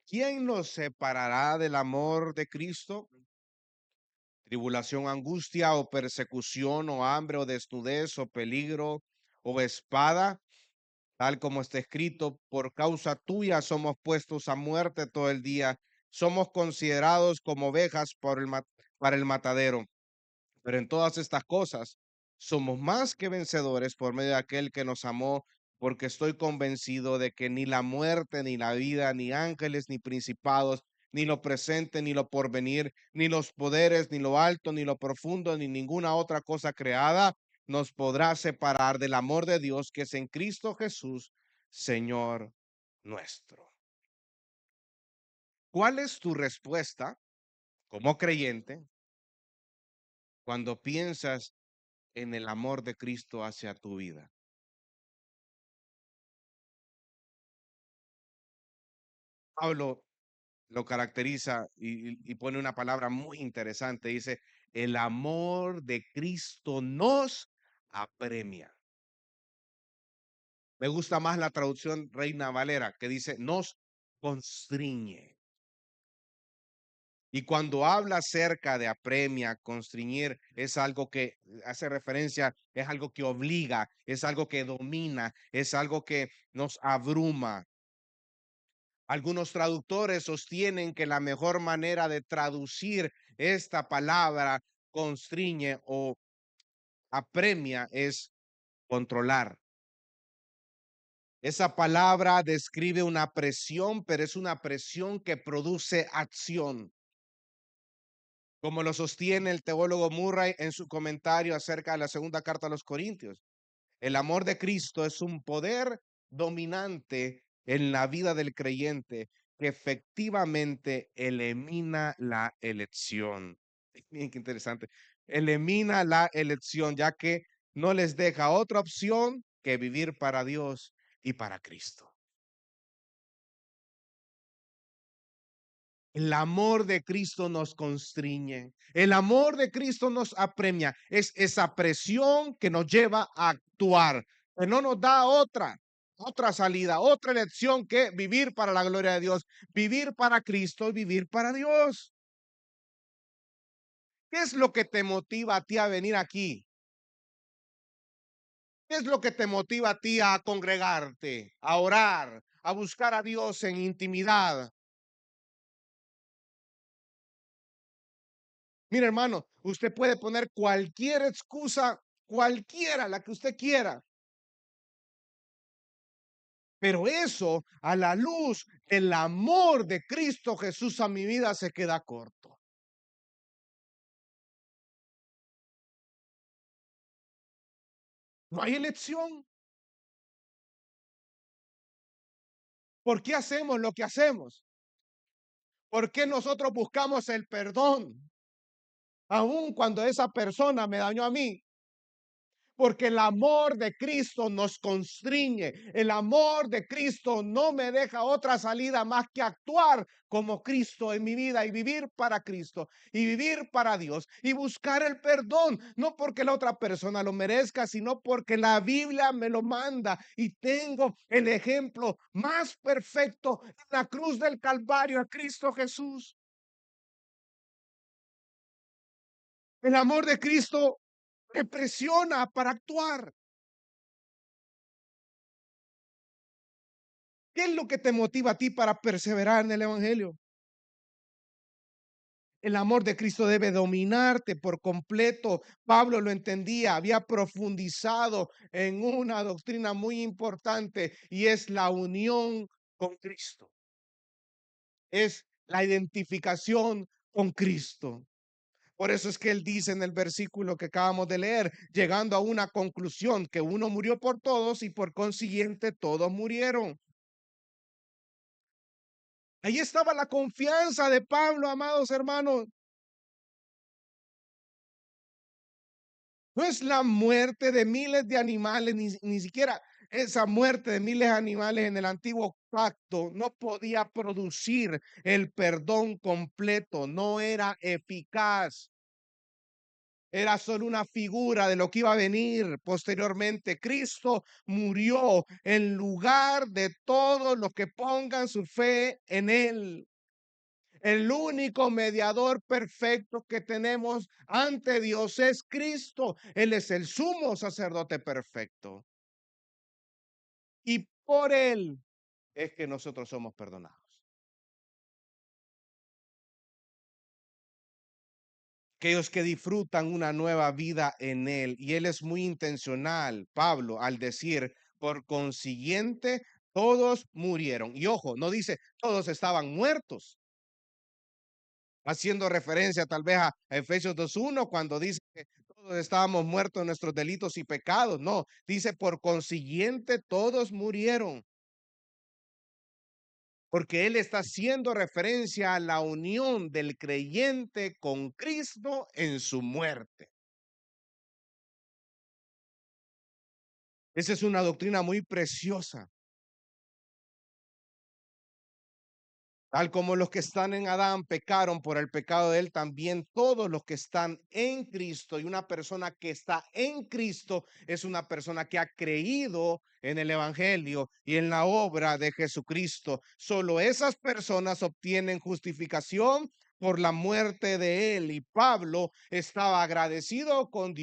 Speaker 2: ¿quién nos separará del amor de Cristo? Tribulación, angustia o persecución o hambre o desnudez o peligro o espada, tal como está escrito, por causa tuya somos puestos a muerte todo el día, somos considerados como ovejas para el matadero. Pero en todas estas cosas somos más que vencedores por medio de aquel que nos amó, porque estoy convencido de que ni la muerte, ni la vida, ni ángeles, ni principados, ni lo presente, ni lo porvenir, ni los poderes, ni lo alto, ni lo profundo, ni ninguna otra cosa creada nos podrá separar del amor de Dios que es en Cristo Jesús, Señor nuestro. ¿Cuál es tu respuesta como creyente cuando piensas en el amor de Cristo hacia tu vida? Pablo lo caracteriza y pone una palabra muy interesante. Dice, el amor de Cristo nos apremia. Me gusta más la traducción Reina Valera, que dice, nos constriñe. Y cuando habla acerca de apremia, constriñir, es algo que hace referencia, es algo que obliga, es algo que domina, es algo que nos abruma. Algunos traductores sostienen que la mejor manera de traducir esta palabra constriñe o apremia es controlar. Esa palabra describe una presión, pero es una presión que produce acción. Como lo sostiene el teólogo Murray en su comentario acerca de la segunda carta a los Corintios. El amor de Cristo es un poder dominante en la vida del creyente que efectivamente elimina la elección. Miren qué interesante. Elimina la elección, ya que no les deja otra opción que vivir para Dios y para Cristo. El amor de Cristo nos constriñe. El amor de Cristo nos apremia. Es esa presión que nos lleva a actuar, que no nos da otra salida, otra elección que vivir para la gloria de Dios, vivir para Cristo y vivir para Dios. ¿Qué es lo que te motiva a ti a venir aquí? ¿Qué es lo que te motiva a ti a congregarte, a orar, a buscar a Dios en intimidad? Mire, hermano, usted puede poner cualquier excusa, cualquiera, la que usted quiera, pero eso a la luz del amor de Cristo Jesús a mi vida se queda corto. No hay elección. ¿Por qué hacemos lo que hacemos? ¿Por qué nosotros buscamos el perdón? Aun cuando esa persona me dañó a mí. Porque el amor de Cristo nos constriñe. El amor de Cristo no me deja otra salida más que actuar como Cristo en mi vida y vivir para Cristo y vivir para Dios y buscar el perdón, no porque la otra persona lo merezca, sino porque la Biblia me lo manda y tengo el ejemplo más perfecto en la cruz del Calvario, a Cristo Jesús. El amor de Cristo me presiona para actuar. ¿Qué es lo que te motiva a ti para perseverar en el evangelio? El amor de Cristo debe dominarte por completo. Pablo lo entendía, había profundizado en una doctrina muy importante y es la unión con Cristo. Es la identificación con Cristo. Por eso es que él dice en el versículo que acabamos de leer, llegando a una conclusión, que uno murió por todos y por consiguiente todos murieron. Ahí estaba la confianza de Pablo, amados hermanos. No es la muerte de miles de animales, ni siquiera esa muerte de miles de animales en el antiguo pacto no podía producir el perdón completo, no era eficaz. Era solo una figura de lo que iba a venir posteriormente. Cristo murió en lugar de todos los que pongan su fe en él. El único mediador perfecto que tenemos ante Dios es Cristo. Él es el sumo sacerdote perfecto. Y por él es que nosotros somos perdonados. Aquellos que disfrutan una nueva vida en él. Y él es muy intencional, Pablo, al decir, por consiguiente, todos murieron. Y ojo, no dice todos estaban muertos, haciendo referencia tal vez a Efesios 2:1 cuando dice que todos estábamos muertos en nuestros delitos y pecados. No, dice por consiguiente todos murieron, porque él está haciendo referencia a la unión del creyente con Cristo en su muerte. Esa es una doctrina muy preciosa. Tal como los que están en Adán pecaron por el pecado de él, también todos los que están en Cristo. Y una persona que está en Cristo es una persona que ha creído en el Evangelio y en la obra de Jesucristo. Solo esas personas obtienen justificación por la muerte de él. Y Pablo estaba agradecido con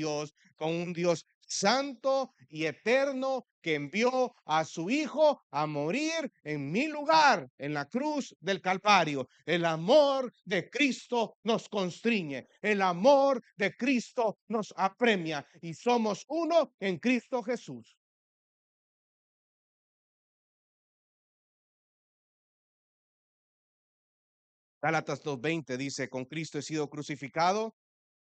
Speaker 2: un Dios santo y eterno que envió a su hijo a morir en mi lugar en la cruz del Calvario. El amor de Cristo nos constriñe, el amor de Cristo nos apremia y somos uno en Cristo Jesús. Gálatas 2:20 dice, con Cristo he sido crucificado.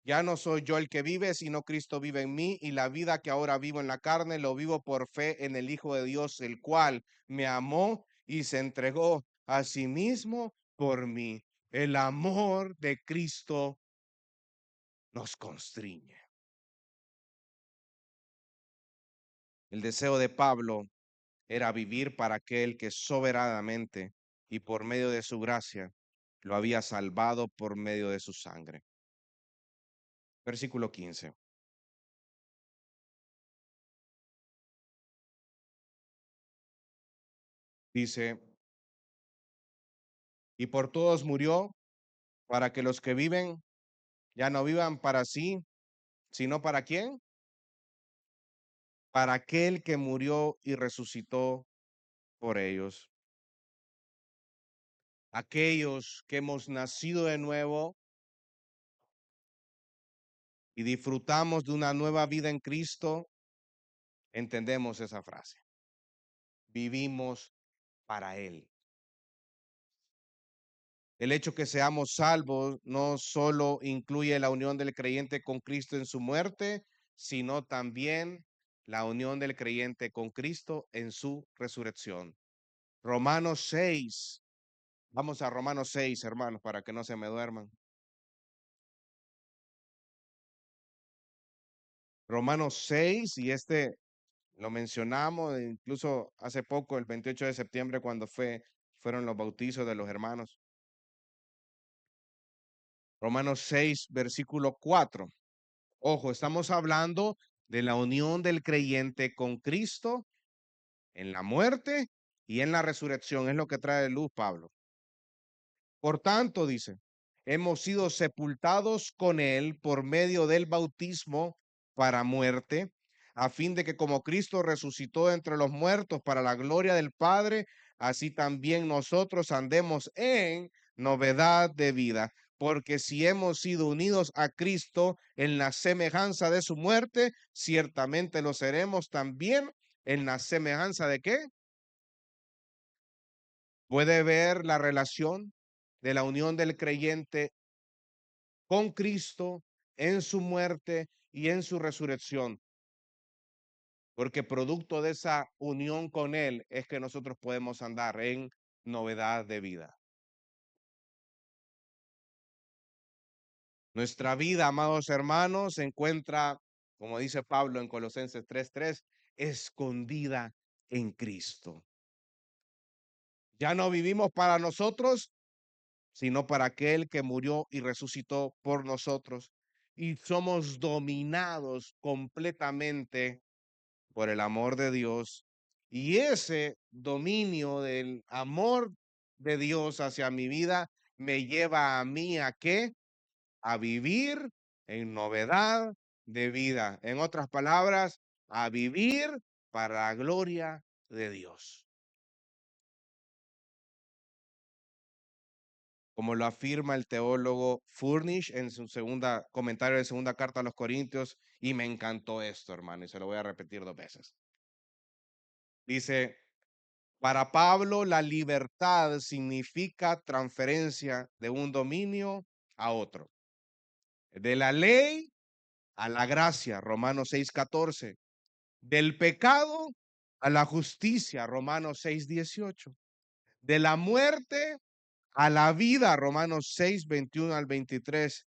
Speaker 2: Ya no soy yo el que vive, sino Cristo vive en mí, y la vida que ahora vivo en la carne, lo vivo por fe en el Hijo de Dios, el cual me amó y se entregó a sí mismo por mí. El amor de Cristo nos constriñe. El deseo de Pablo era vivir para aquel que soberanamente y por medio de su gracia lo había salvado por medio de su sangre. Versículo 15. Dice, y por todos murió, para que los que viven ya no vivan para sí, sino para quién? Para aquel que murió y resucitó por ellos. Aquellos que hemos nacido de nuevo y disfrutamos de una nueva vida en Cristo, entendemos esa frase. Vivimos para Él. El hecho que seamos salvos no solo incluye la unión del creyente con Cristo en su muerte, sino también la unión del creyente con Cristo en su resurrección. Romanos 6. Vamos a Romanos 6, hermanos, para que no se me duerman. Romanos 6, y lo mencionamos incluso hace poco, el 28 de septiembre, cuando fueron los bautizos de los hermanos. Romanos 6, versículo 4. Ojo, estamos hablando de la unión del creyente con Cristo en la muerte y en la resurrección. Es lo que trae de luz Pablo. Por tanto, dice, hemos sido sepultados con él por medio del bautismo para muerte, a fin de que como Cristo resucitó entre los muertos para la gloria del Padre, así también nosotros andemos en novedad de vida. Porque si hemos sido unidos a Cristo en la semejanza de su muerte, ciertamente lo seremos también en la semejanza de ¿qué? Puede ver la relación de la unión del creyente con Cristo en su muerte y en su resurrección, porque producto de esa unión con Él es que nosotros podemos andar en novedad de vida. Nuestra vida, amados hermanos, se encuentra, como dice Pablo en Colosenses 3:3, escondida en Cristo. Ya no vivimos para nosotros, sino para aquel que murió y resucitó por nosotros. Y somos dominados completamente por el amor de Dios. Y ese dominio del amor de Dios hacia mi vida me lleva a mí a qué? A vivir en novedad de vida. En otras palabras, a vivir para la gloria de Dios. Como lo afirma el teólogo Furnish en su comentario de segunda carta a los Corintios, y me encantó esto, hermano, y se lo voy a repetir 2 veces. Dice, para Pablo, la libertad significa transferencia de un dominio a otro. De la ley a la gracia, Romanos 6:14. Del pecado a la justicia, Romanos 6:18. De la muerte a la vida, Romanos 6:21 al 23.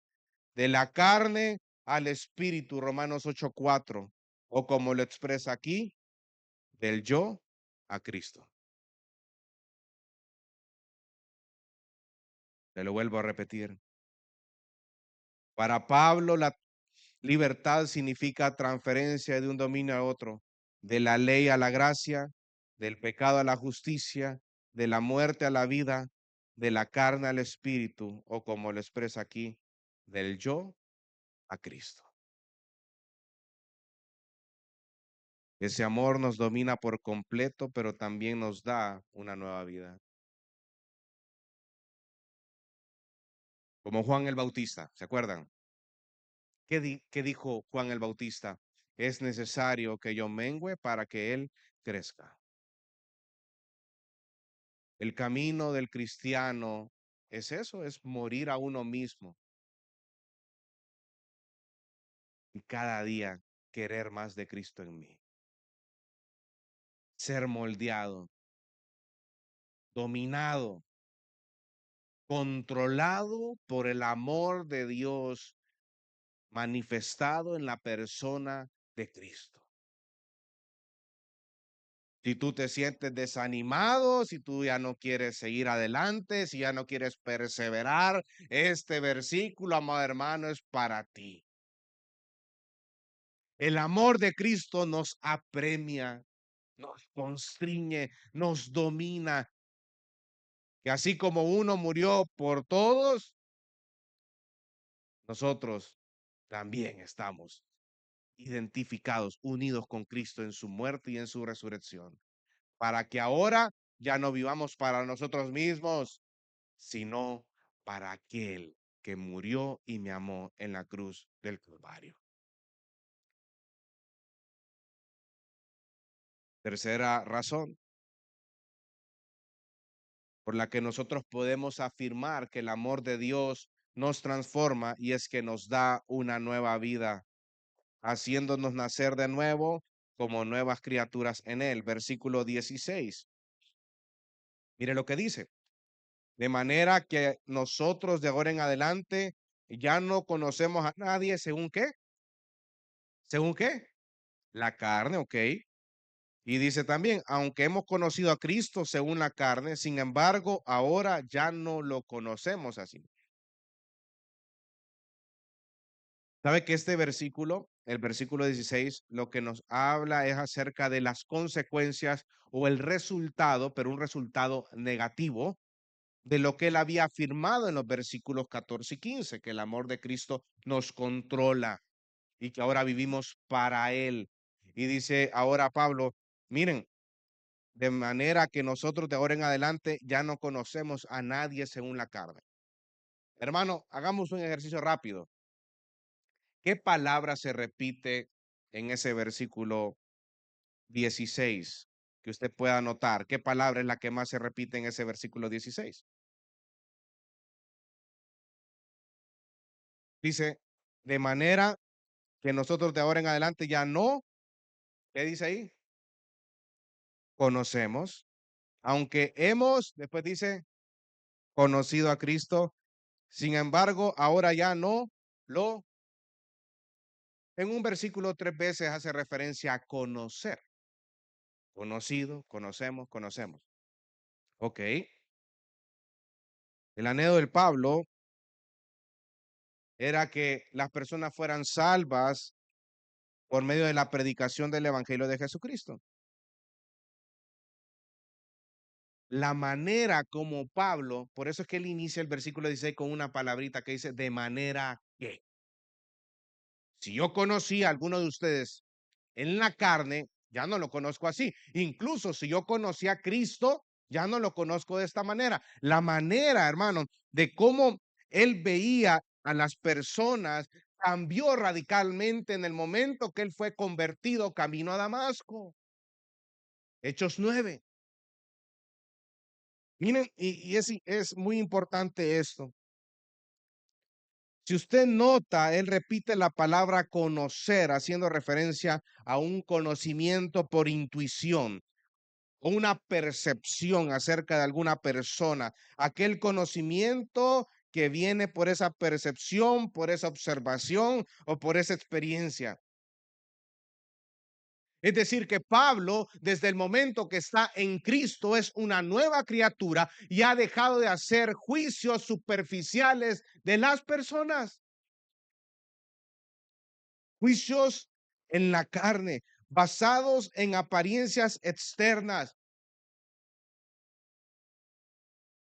Speaker 2: De la carne al espíritu, Romanos 8:4. O como lo expresa aquí, del yo a Cristo. Te lo vuelvo a repetir. Para Pablo, la libertad significa transferencia de un dominio a otro, de la ley a la gracia, del pecado a la justicia, de la muerte a la vida, de la carne al espíritu, o como lo expresa aquí, del yo a Cristo. Ese amor nos domina por completo, pero también nos da una nueva vida. Como Juan el Bautista, ¿se acuerdan? ¿Qué dijo Juan el Bautista? Es necesario que yo mengüe para que él crezca. El camino del cristiano es eso, es morir a uno mismo y cada día querer más de Cristo en mí. Ser moldeado, dominado, controlado por el amor de Dios manifestado en la persona de Cristo. Si tú te sientes desanimado, si tú ya no quieres seguir adelante, si ya no quieres perseverar, este versículo, amado hermano, es para ti. El amor de Cristo nos apremia, nos constriñe, nos domina, que así como uno murió por todos, nosotros también estamos identificados, unidos con Cristo en su muerte y en su resurrección, para que ahora ya no vivamos para nosotros mismos, sino para aquel que murió y me amó en la cruz del Calvario. Tercera razón por la que nosotros podemos afirmar que el amor de Dios nos transforma y es que nos da una nueva vida, haciéndonos nacer de nuevo como nuevas criaturas en él. Versículo 16. Mire lo que dice. De manera que nosotros de ahora en adelante ya no conocemos a nadie según qué. ¿Según qué? La carne, ok. Y dice también, aunque hemos conocido a Cristo según la carne, sin embargo, ahora ya no lo conocemos así. ¿Sabe que este versículo, el versículo 16, lo que nos habla es acerca de las consecuencias o el resultado, pero un resultado negativo de lo que él había afirmado en los versículos 14 y 15, que el amor de Cristo nos controla y que ahora vivimos para él. Y dice ahora Pablo, miren, de manera que nosotros de ahora en adelante ya no conocemos a nadie según la carne. Hermano, hagamos un ejercicio rápido. ¿Qué palabra se repite en ese versículo 16? Que usted pueda notar. ¿Qué palabra es la que más se repite en ese versículo 16? Dice, de manera que nosotros de ahora en adelante ya no, ¿qué dice ahí? Conocemos, aunque hemos, después dice, conocido a Cristo, sin embargo, ahora ya no lo, en un versículo 3 veces hace referencia a conocer. Conocido, conocemos, conocemos. Ok. El anhelo del Pablo era que las personas fueran salvas por medio de la predicación del Evangelio de Jesucristo. La manera como Pablo, por eso es que él inicia el versículo 16 con una palabrita que dice, de manera que. Si yo conocí a alguno de ustedes en la carne, ya no lo conozco así. Incluso si yo conocí a Cristo, ya no lo conozco de esta manera. La manera, hermano, de cómo él veía a las personas cambió radicalmente en el momento que él fue convertido camino a Damasco. Hechos 9. Miren, y es muy importante esto. Si usted nota, él repite la palabra conocer, haciendo referencia a un conocimiento por intuición o una percepción acerca de alguna persona, aquel conocimiento que viene por esa percepción, por esa observación o por esa experiencia. Es decir, que Pablo, desde el momento que está en Cristo, es una nueva criatura y ha dejado de hacer juicios superficiales de las personas, juicios en la carne, basados en apariencias externas.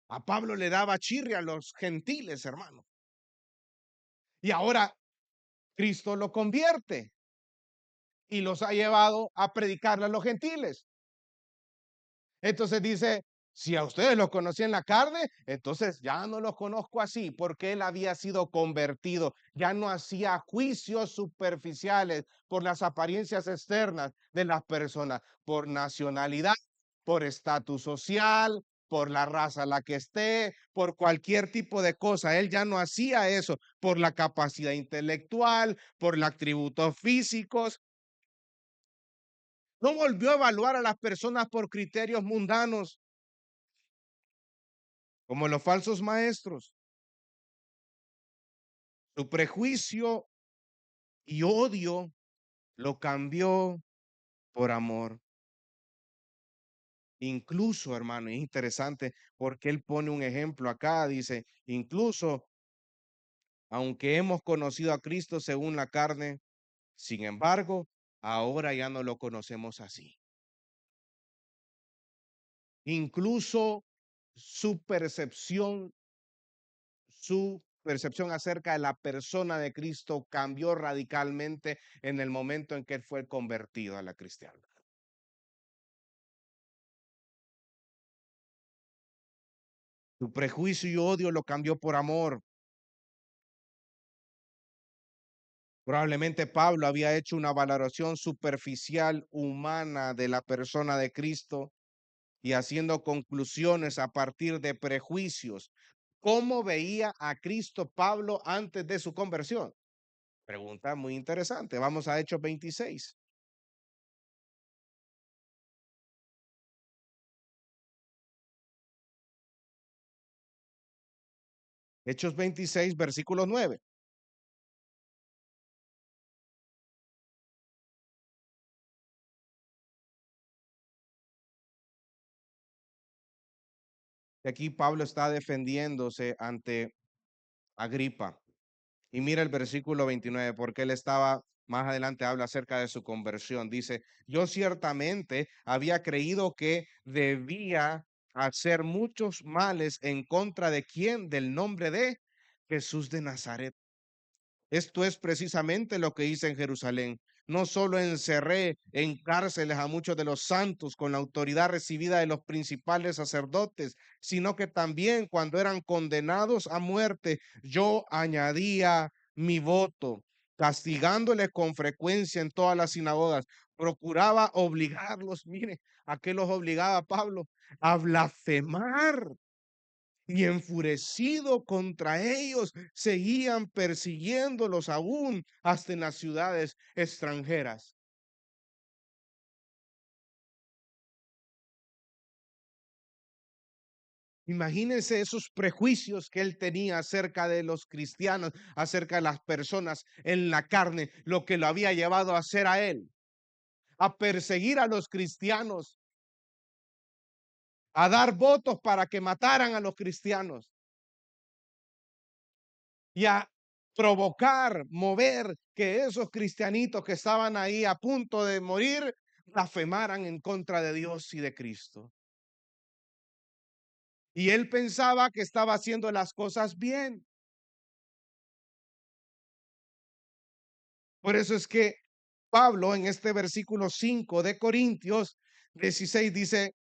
Speaker 2: A Pablo le daba chirria a los gentiles, hermano. Y ahora Cristo lo convierte y los ha llevado a predicarle a los gentiles. Entonces dice, si a ustedes los conocí en la carne, entonces ya no los conozco así, porque él había sido convertido, ya no hacía juicios superficiales por las apariencias externas de las personas, por nacionalidad, por estatus social, por la raza a la que esté, por cualquier tipo de cosa. Él ya no hacía eso por la capacidad intelectual, por los atributos físicos. No volvió a evaluar a las personas por criterios mundanos, como los falsos maestros. Su prejuicio y odio lo cambió por amor. Incluso, hermano, es interesante porque él pone un ejemplo acá, dice, incluso aunque hemos conocido a Cristo según la carne, sin embargo, ahora ya no lo conocemos así. Incluso su percepción, su percepción acerca de la persona de Cristo cambió radicalmente en el momento en que él fue convertido a la cristiandad. Su prejuicio y odio lo cambió por amor. Probablemente Pablo había hecho una valoración superficial humana de la persona de Cristo y haciendo conclusiones a partir de prejuicios. ¿Cómo veía a Cristo Pablo antes de su conversión? Pregunta muy interesante. Vamos a Hechos 26. Hechos 26, versículo 9. Aquí Pablo está defendiéndose ante Agripa. Y mira el versículo 29, porque él estaba, más adelante habla acerca de su conversión. Dice, yo ciertamente había creído que debía hacer muchos males en contra de quién, del nombre de Jesús de Nazaret. Esto es precisamente lo que hice en Jerusalén. No solo encerré en cárceles a muchos de los santos con la autoridad recibida de los principales sacerdotes, sino que también cuando eran condenados a muerte, yo añadía mi voto, castigándoles con frecuencia en todas las sinagogas. Procuraba obligarlos, mire, ¿a qué los obligaba Pablo? A blasfemar, y enfurecido contra ellos, seguían persiguiéndolos aún hasta en las ciudades extranjeras. Imagínense esos prejuicios que él tenía acerca de los cristianos, acerca de las personas en la carne, lo que lo había llevado a hacer a él, a perseguir a los cristianos, a dar votos para que mataran a los cristianos y a provocar, mover que esos cristianitos que estaban ahí a punto de morir, blasfemaran en contra de Dios y de Cristo. Y él pensaba que estaba haciendo las cosas bien. Por eso es que Pablo en este versículo 5 de Corintios 16 dice,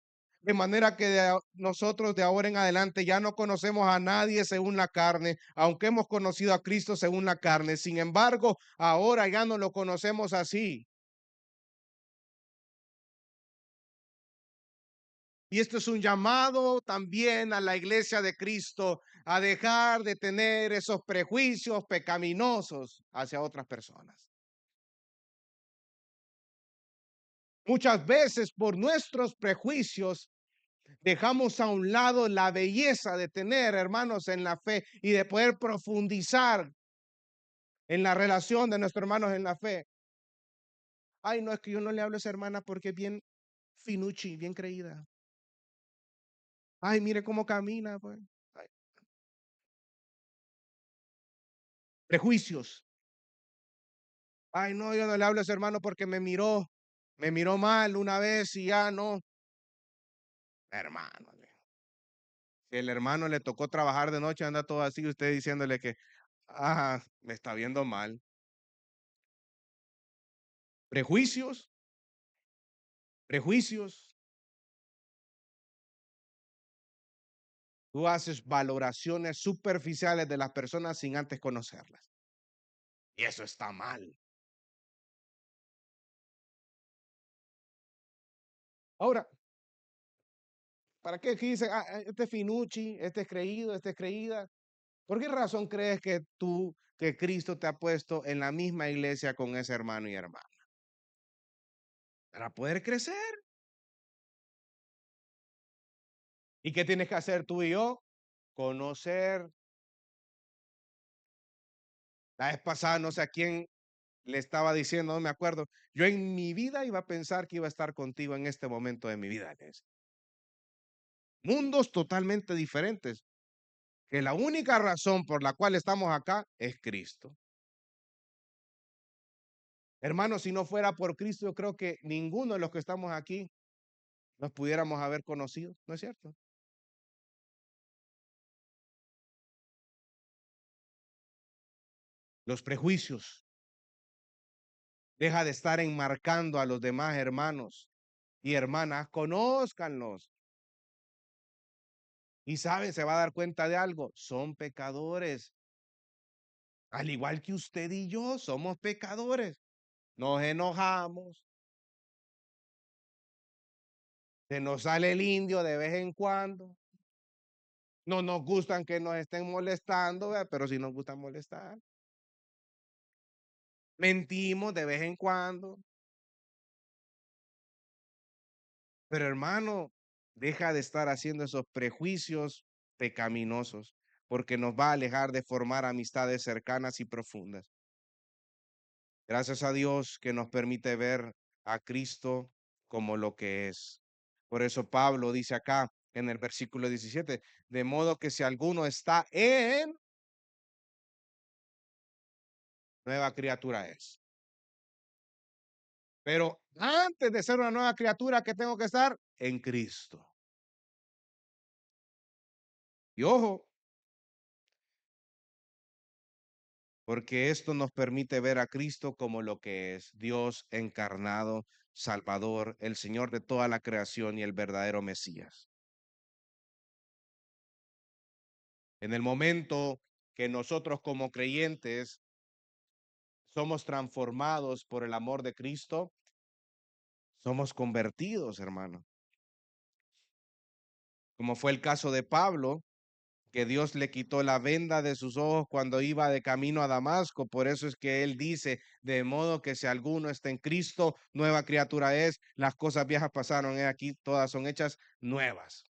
Speaker 2: de manera que nosotros de ahora en adelante ya no conocemos a nadie según la carne, aunque hemos conocido a Cristo según la carne. Sin embargo, ahora ya no lo conocemos así. Y esto es un llamado también a la iglesia de Cristo a dejar de tener esos prejuicios pecaminosos hacia otras personas. Muchas veces por nuestros prejuicios dejamos a un lado la belleza de tener hermanos en la fe y de poder profundizar en la relación de nuestros hermanos en la fe. Ay, no, es que yo no le hablo a esa hermana porque es bien finuchi, bien creída. Ay, mire cómo camina, pues. Ay, prejuicios. Ay, no, yo no le hablo a ese hermano porque me miró mal una vez y ya no. Hermano, si el hermano le tocó trabajar de noche, anda todo así, usted diciéndole que, me está viendo mal. Prejuicios, prejuicios. Tú haces valoraciones superficiales de las personas sin antes conocerlas. Y eso está mal. Ahora, ¿para qué aquí dice, este es finuchi, este es creído, este es creída? ¿Por qué razón crees que que Cristo te ha puesto en la misma iglesia con ese hermano y hermana? Para poder crecer. ¿Y qué tienes que hacer tú y yo? Conocer. La vez pasada, no sé a quién le estaba diciendo, no me acuerdo. Yo en mi vida iba a pensar que iba a estar contigo en este momento de mi vida, Inés. mundos totalmente diferentes, que la única razón por la cual estamos acá es Cristo. Hermanos, si no fuera por Cristo, yo creo que ninguno de los que estamos aquí nos pudiéramos haber conocido, ¿no es cierto? Los prejuicios, deja de estar enmarcando a los demás hermanos y hermanas, conózcanlos. Y saben, se va a dar cuenta de algo, son pecadores. Al igual que usted y yo, somos pecadores. Nos enojamos, se nos sale el indio de vez en cuando. No nos gustan que nos estén molestando, ¿verdad? Pero sí nos gusta molestar. Mentimos de vez en cuando. Pero hermano, deja de estar haciendo esos prejuicios pecaminosos, porque nos va a alejar de formar amistades cercanas y profundas. Gracias a Dios que nos permite ver a Cristo como lo que es. Por eso Pablo dice acá en el versículo 17, de modo que si alguno está en, nueva criatura es. Pero antes de ser una nueva criatura, ¿qué tengo que estar? En Cristo. Y ojo, porque esto nos permite ver a Cristo como lo que es, Dios encarnado, Salvador, el Señor de toda la creación y el verdadero Mesías. En el momento que nosotros como creyentes somos transformados por el amor de Cristo, somos convertidos, hermano. Como fue el caso de Pablo, que Dios le quitó la venda de sus ojos cuando iba de camino a Damasco. Por eso es que él dice, de modo que si alguno está en Cristo, nueva criatura es, las cosas viejas pasaron, aquí todas son hechas nuevas.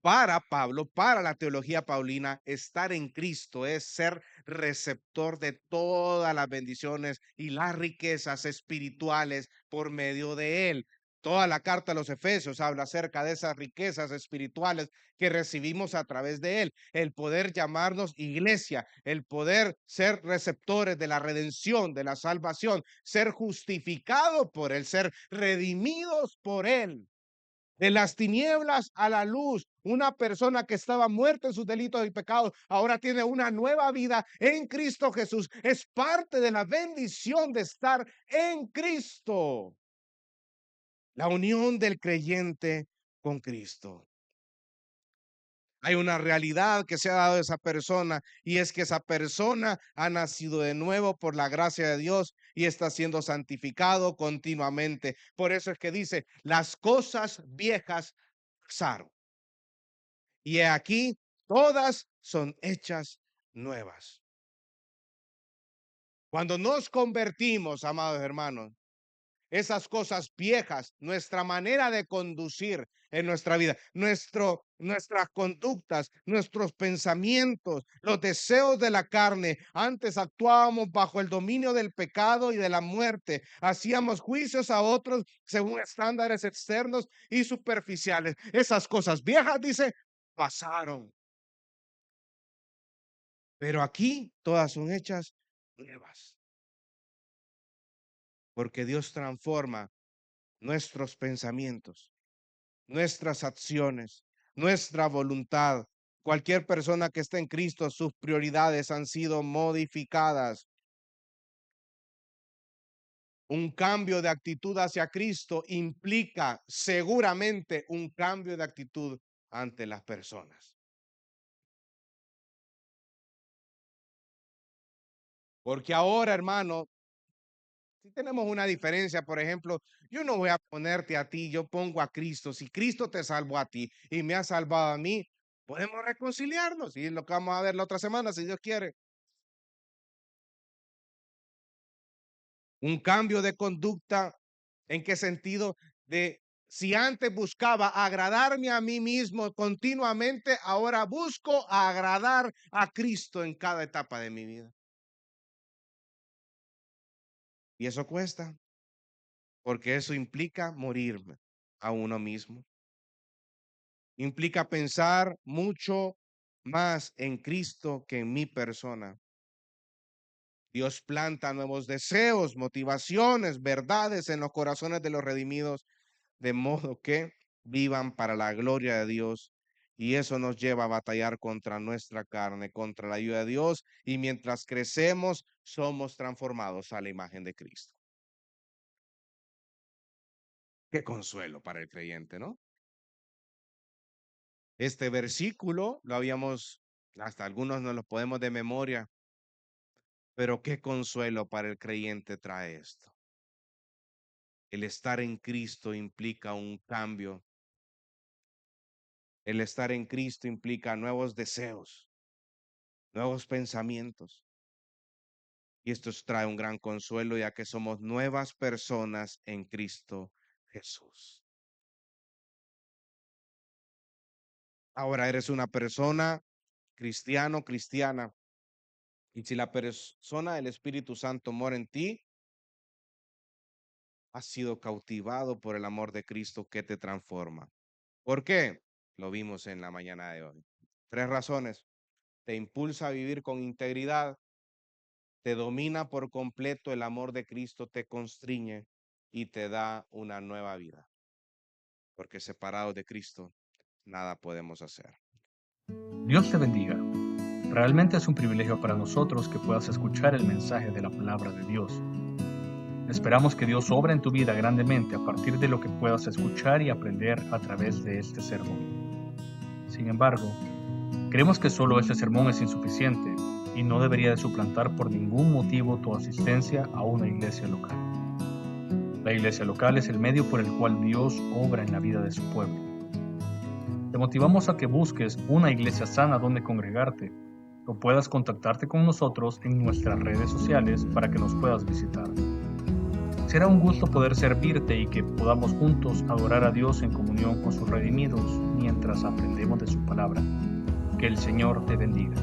Speaker 2: Para Pablo, para la teología paulina, estar en Cristo es ser receptor de todas las bendiciones y las riquezas espirituales por medio de él. Toda la carta a los Efesios habla acerca de esas riquezas espirituales que recibimos a través de él. El poder llamarnos iglesia, el poder ser receptores de la redención, de la salvación, ser justificados por él, ser redimidos por él. De las tinieblas a la luz, una persona que estaba muerta en sus delitos y pecados, ahora tiene una nueva vida en Cristo Jesús. Es parte de la bendición de estar en Cristo. La unión del creyente con Cristo. Hay una realidad que se ha dado a esa persona y es que esa persona ha nacido de nuevo por la gracia de Dios y está siendo santificado continuamente. Por eso es que dice, las cosas viejas pasaron. Y aquí todas son hechas nuevas. Cuando nos convertimos, amados hermanos, esas cosas viejas, nuestra manera de conducir en nuestra vida, nuestras conductas, nuestros pensamientos, los deseos de la carne. Antes actuábamos bajo el dominio del pecado y de la muerte. Hacíamos juicios a otros según estándares externos y superficiales. Esas cosas viejas, dice, pasaron. Pero aquí todas son hechas nuevas. Porque Dios transforma nuestros pensamientos, nuestras acciones, nuestra voluntad. Cualquier persona que esté en Cristo, sus prioridades han sido modificadas. Un cambio de actitud hacia Cristo implica seguramente un cambio de actitud ante las personas. Porque ahora, hermano, si tenemos una diferencia, por ejemplo, yo no voy a ponerte a ti, yo pongo a Cristo. Si Cristo te salvó a ti y me ha salvado a mí, podemos reconciliarnos. Y es lo que vamos a ver la otra semana, si Dios quiere. Un cambio de conducta, ¿en qué sentido? De si antes buscaba agradarme a mí mismo continuamente, ahora busco agradar a Cristo en cada etapa de mi vida. Y eso cuesta, porque eso implica morirme a uno mismo. implica pensar mucho más en Cristo que en mi persona. Dios planta nuevos deseos, motivaciones, verdades en los corazones de los redimidos, de modo que vivan para la gloria de Dios. Y eso nos lleva a batallar contra nuestra carne, contra la ayuda de Dios. Y mientras crecemos, somos transformados a la imagen de Cristo. Qué consuelo para el creyente, ¿no? Este versículo lo habíamos, hasta algunos no lo podemos de memoria, pero qué consuelo para el creyente trae esto. El estar en Cristo implica un cambio. El estar en Cristo implica nuevos deseos, nuevos pensamientos. Y esto trae un gran consuelo, ya que somos nuevas personas en Cristo Jesús. Ahora eres una persona cristiano, cristiana. Y si la persona del Espíritu Santo mora en ti, has sido cautivado por el amor de Cristo que te transforma. ¿Por qué? Lo vimos en la mañana de hoy. 3 razones. Te impulsa a vivir con integridad, te domina por completo el amor de Cristo, te constriñe y te da una nueva vida. Porque separados de Cristo, nada podemos hacer.
Speaker 3: Dios te bendiga. Realmente es un privilegio para nosotros que puedas escuchar el mensaje de la palabra de Dios. Esperamos que Dios obra en tu vida grandemente a partir de lo que puedas escuchar y aprender a través de este sermón. Sin embargo, creemos que solo este sermón es insuficiente y no debería de suplantar por ningún motivo tu asistencia a una iglesia local. La iglesia local es el medio por el cual Dios obra en la vida de su pueblo. Te motivamos a que busques una iglesia sana donde congregarte o puedas contactarte con nosotros en nuestras redes sociales para que nos puedas visitar. Será un gusto poder servirte y que podamos juntos adorar a Dios en comunión con sus redimidos mientras aprendemos de su palabra. Que el Señor te bendiga.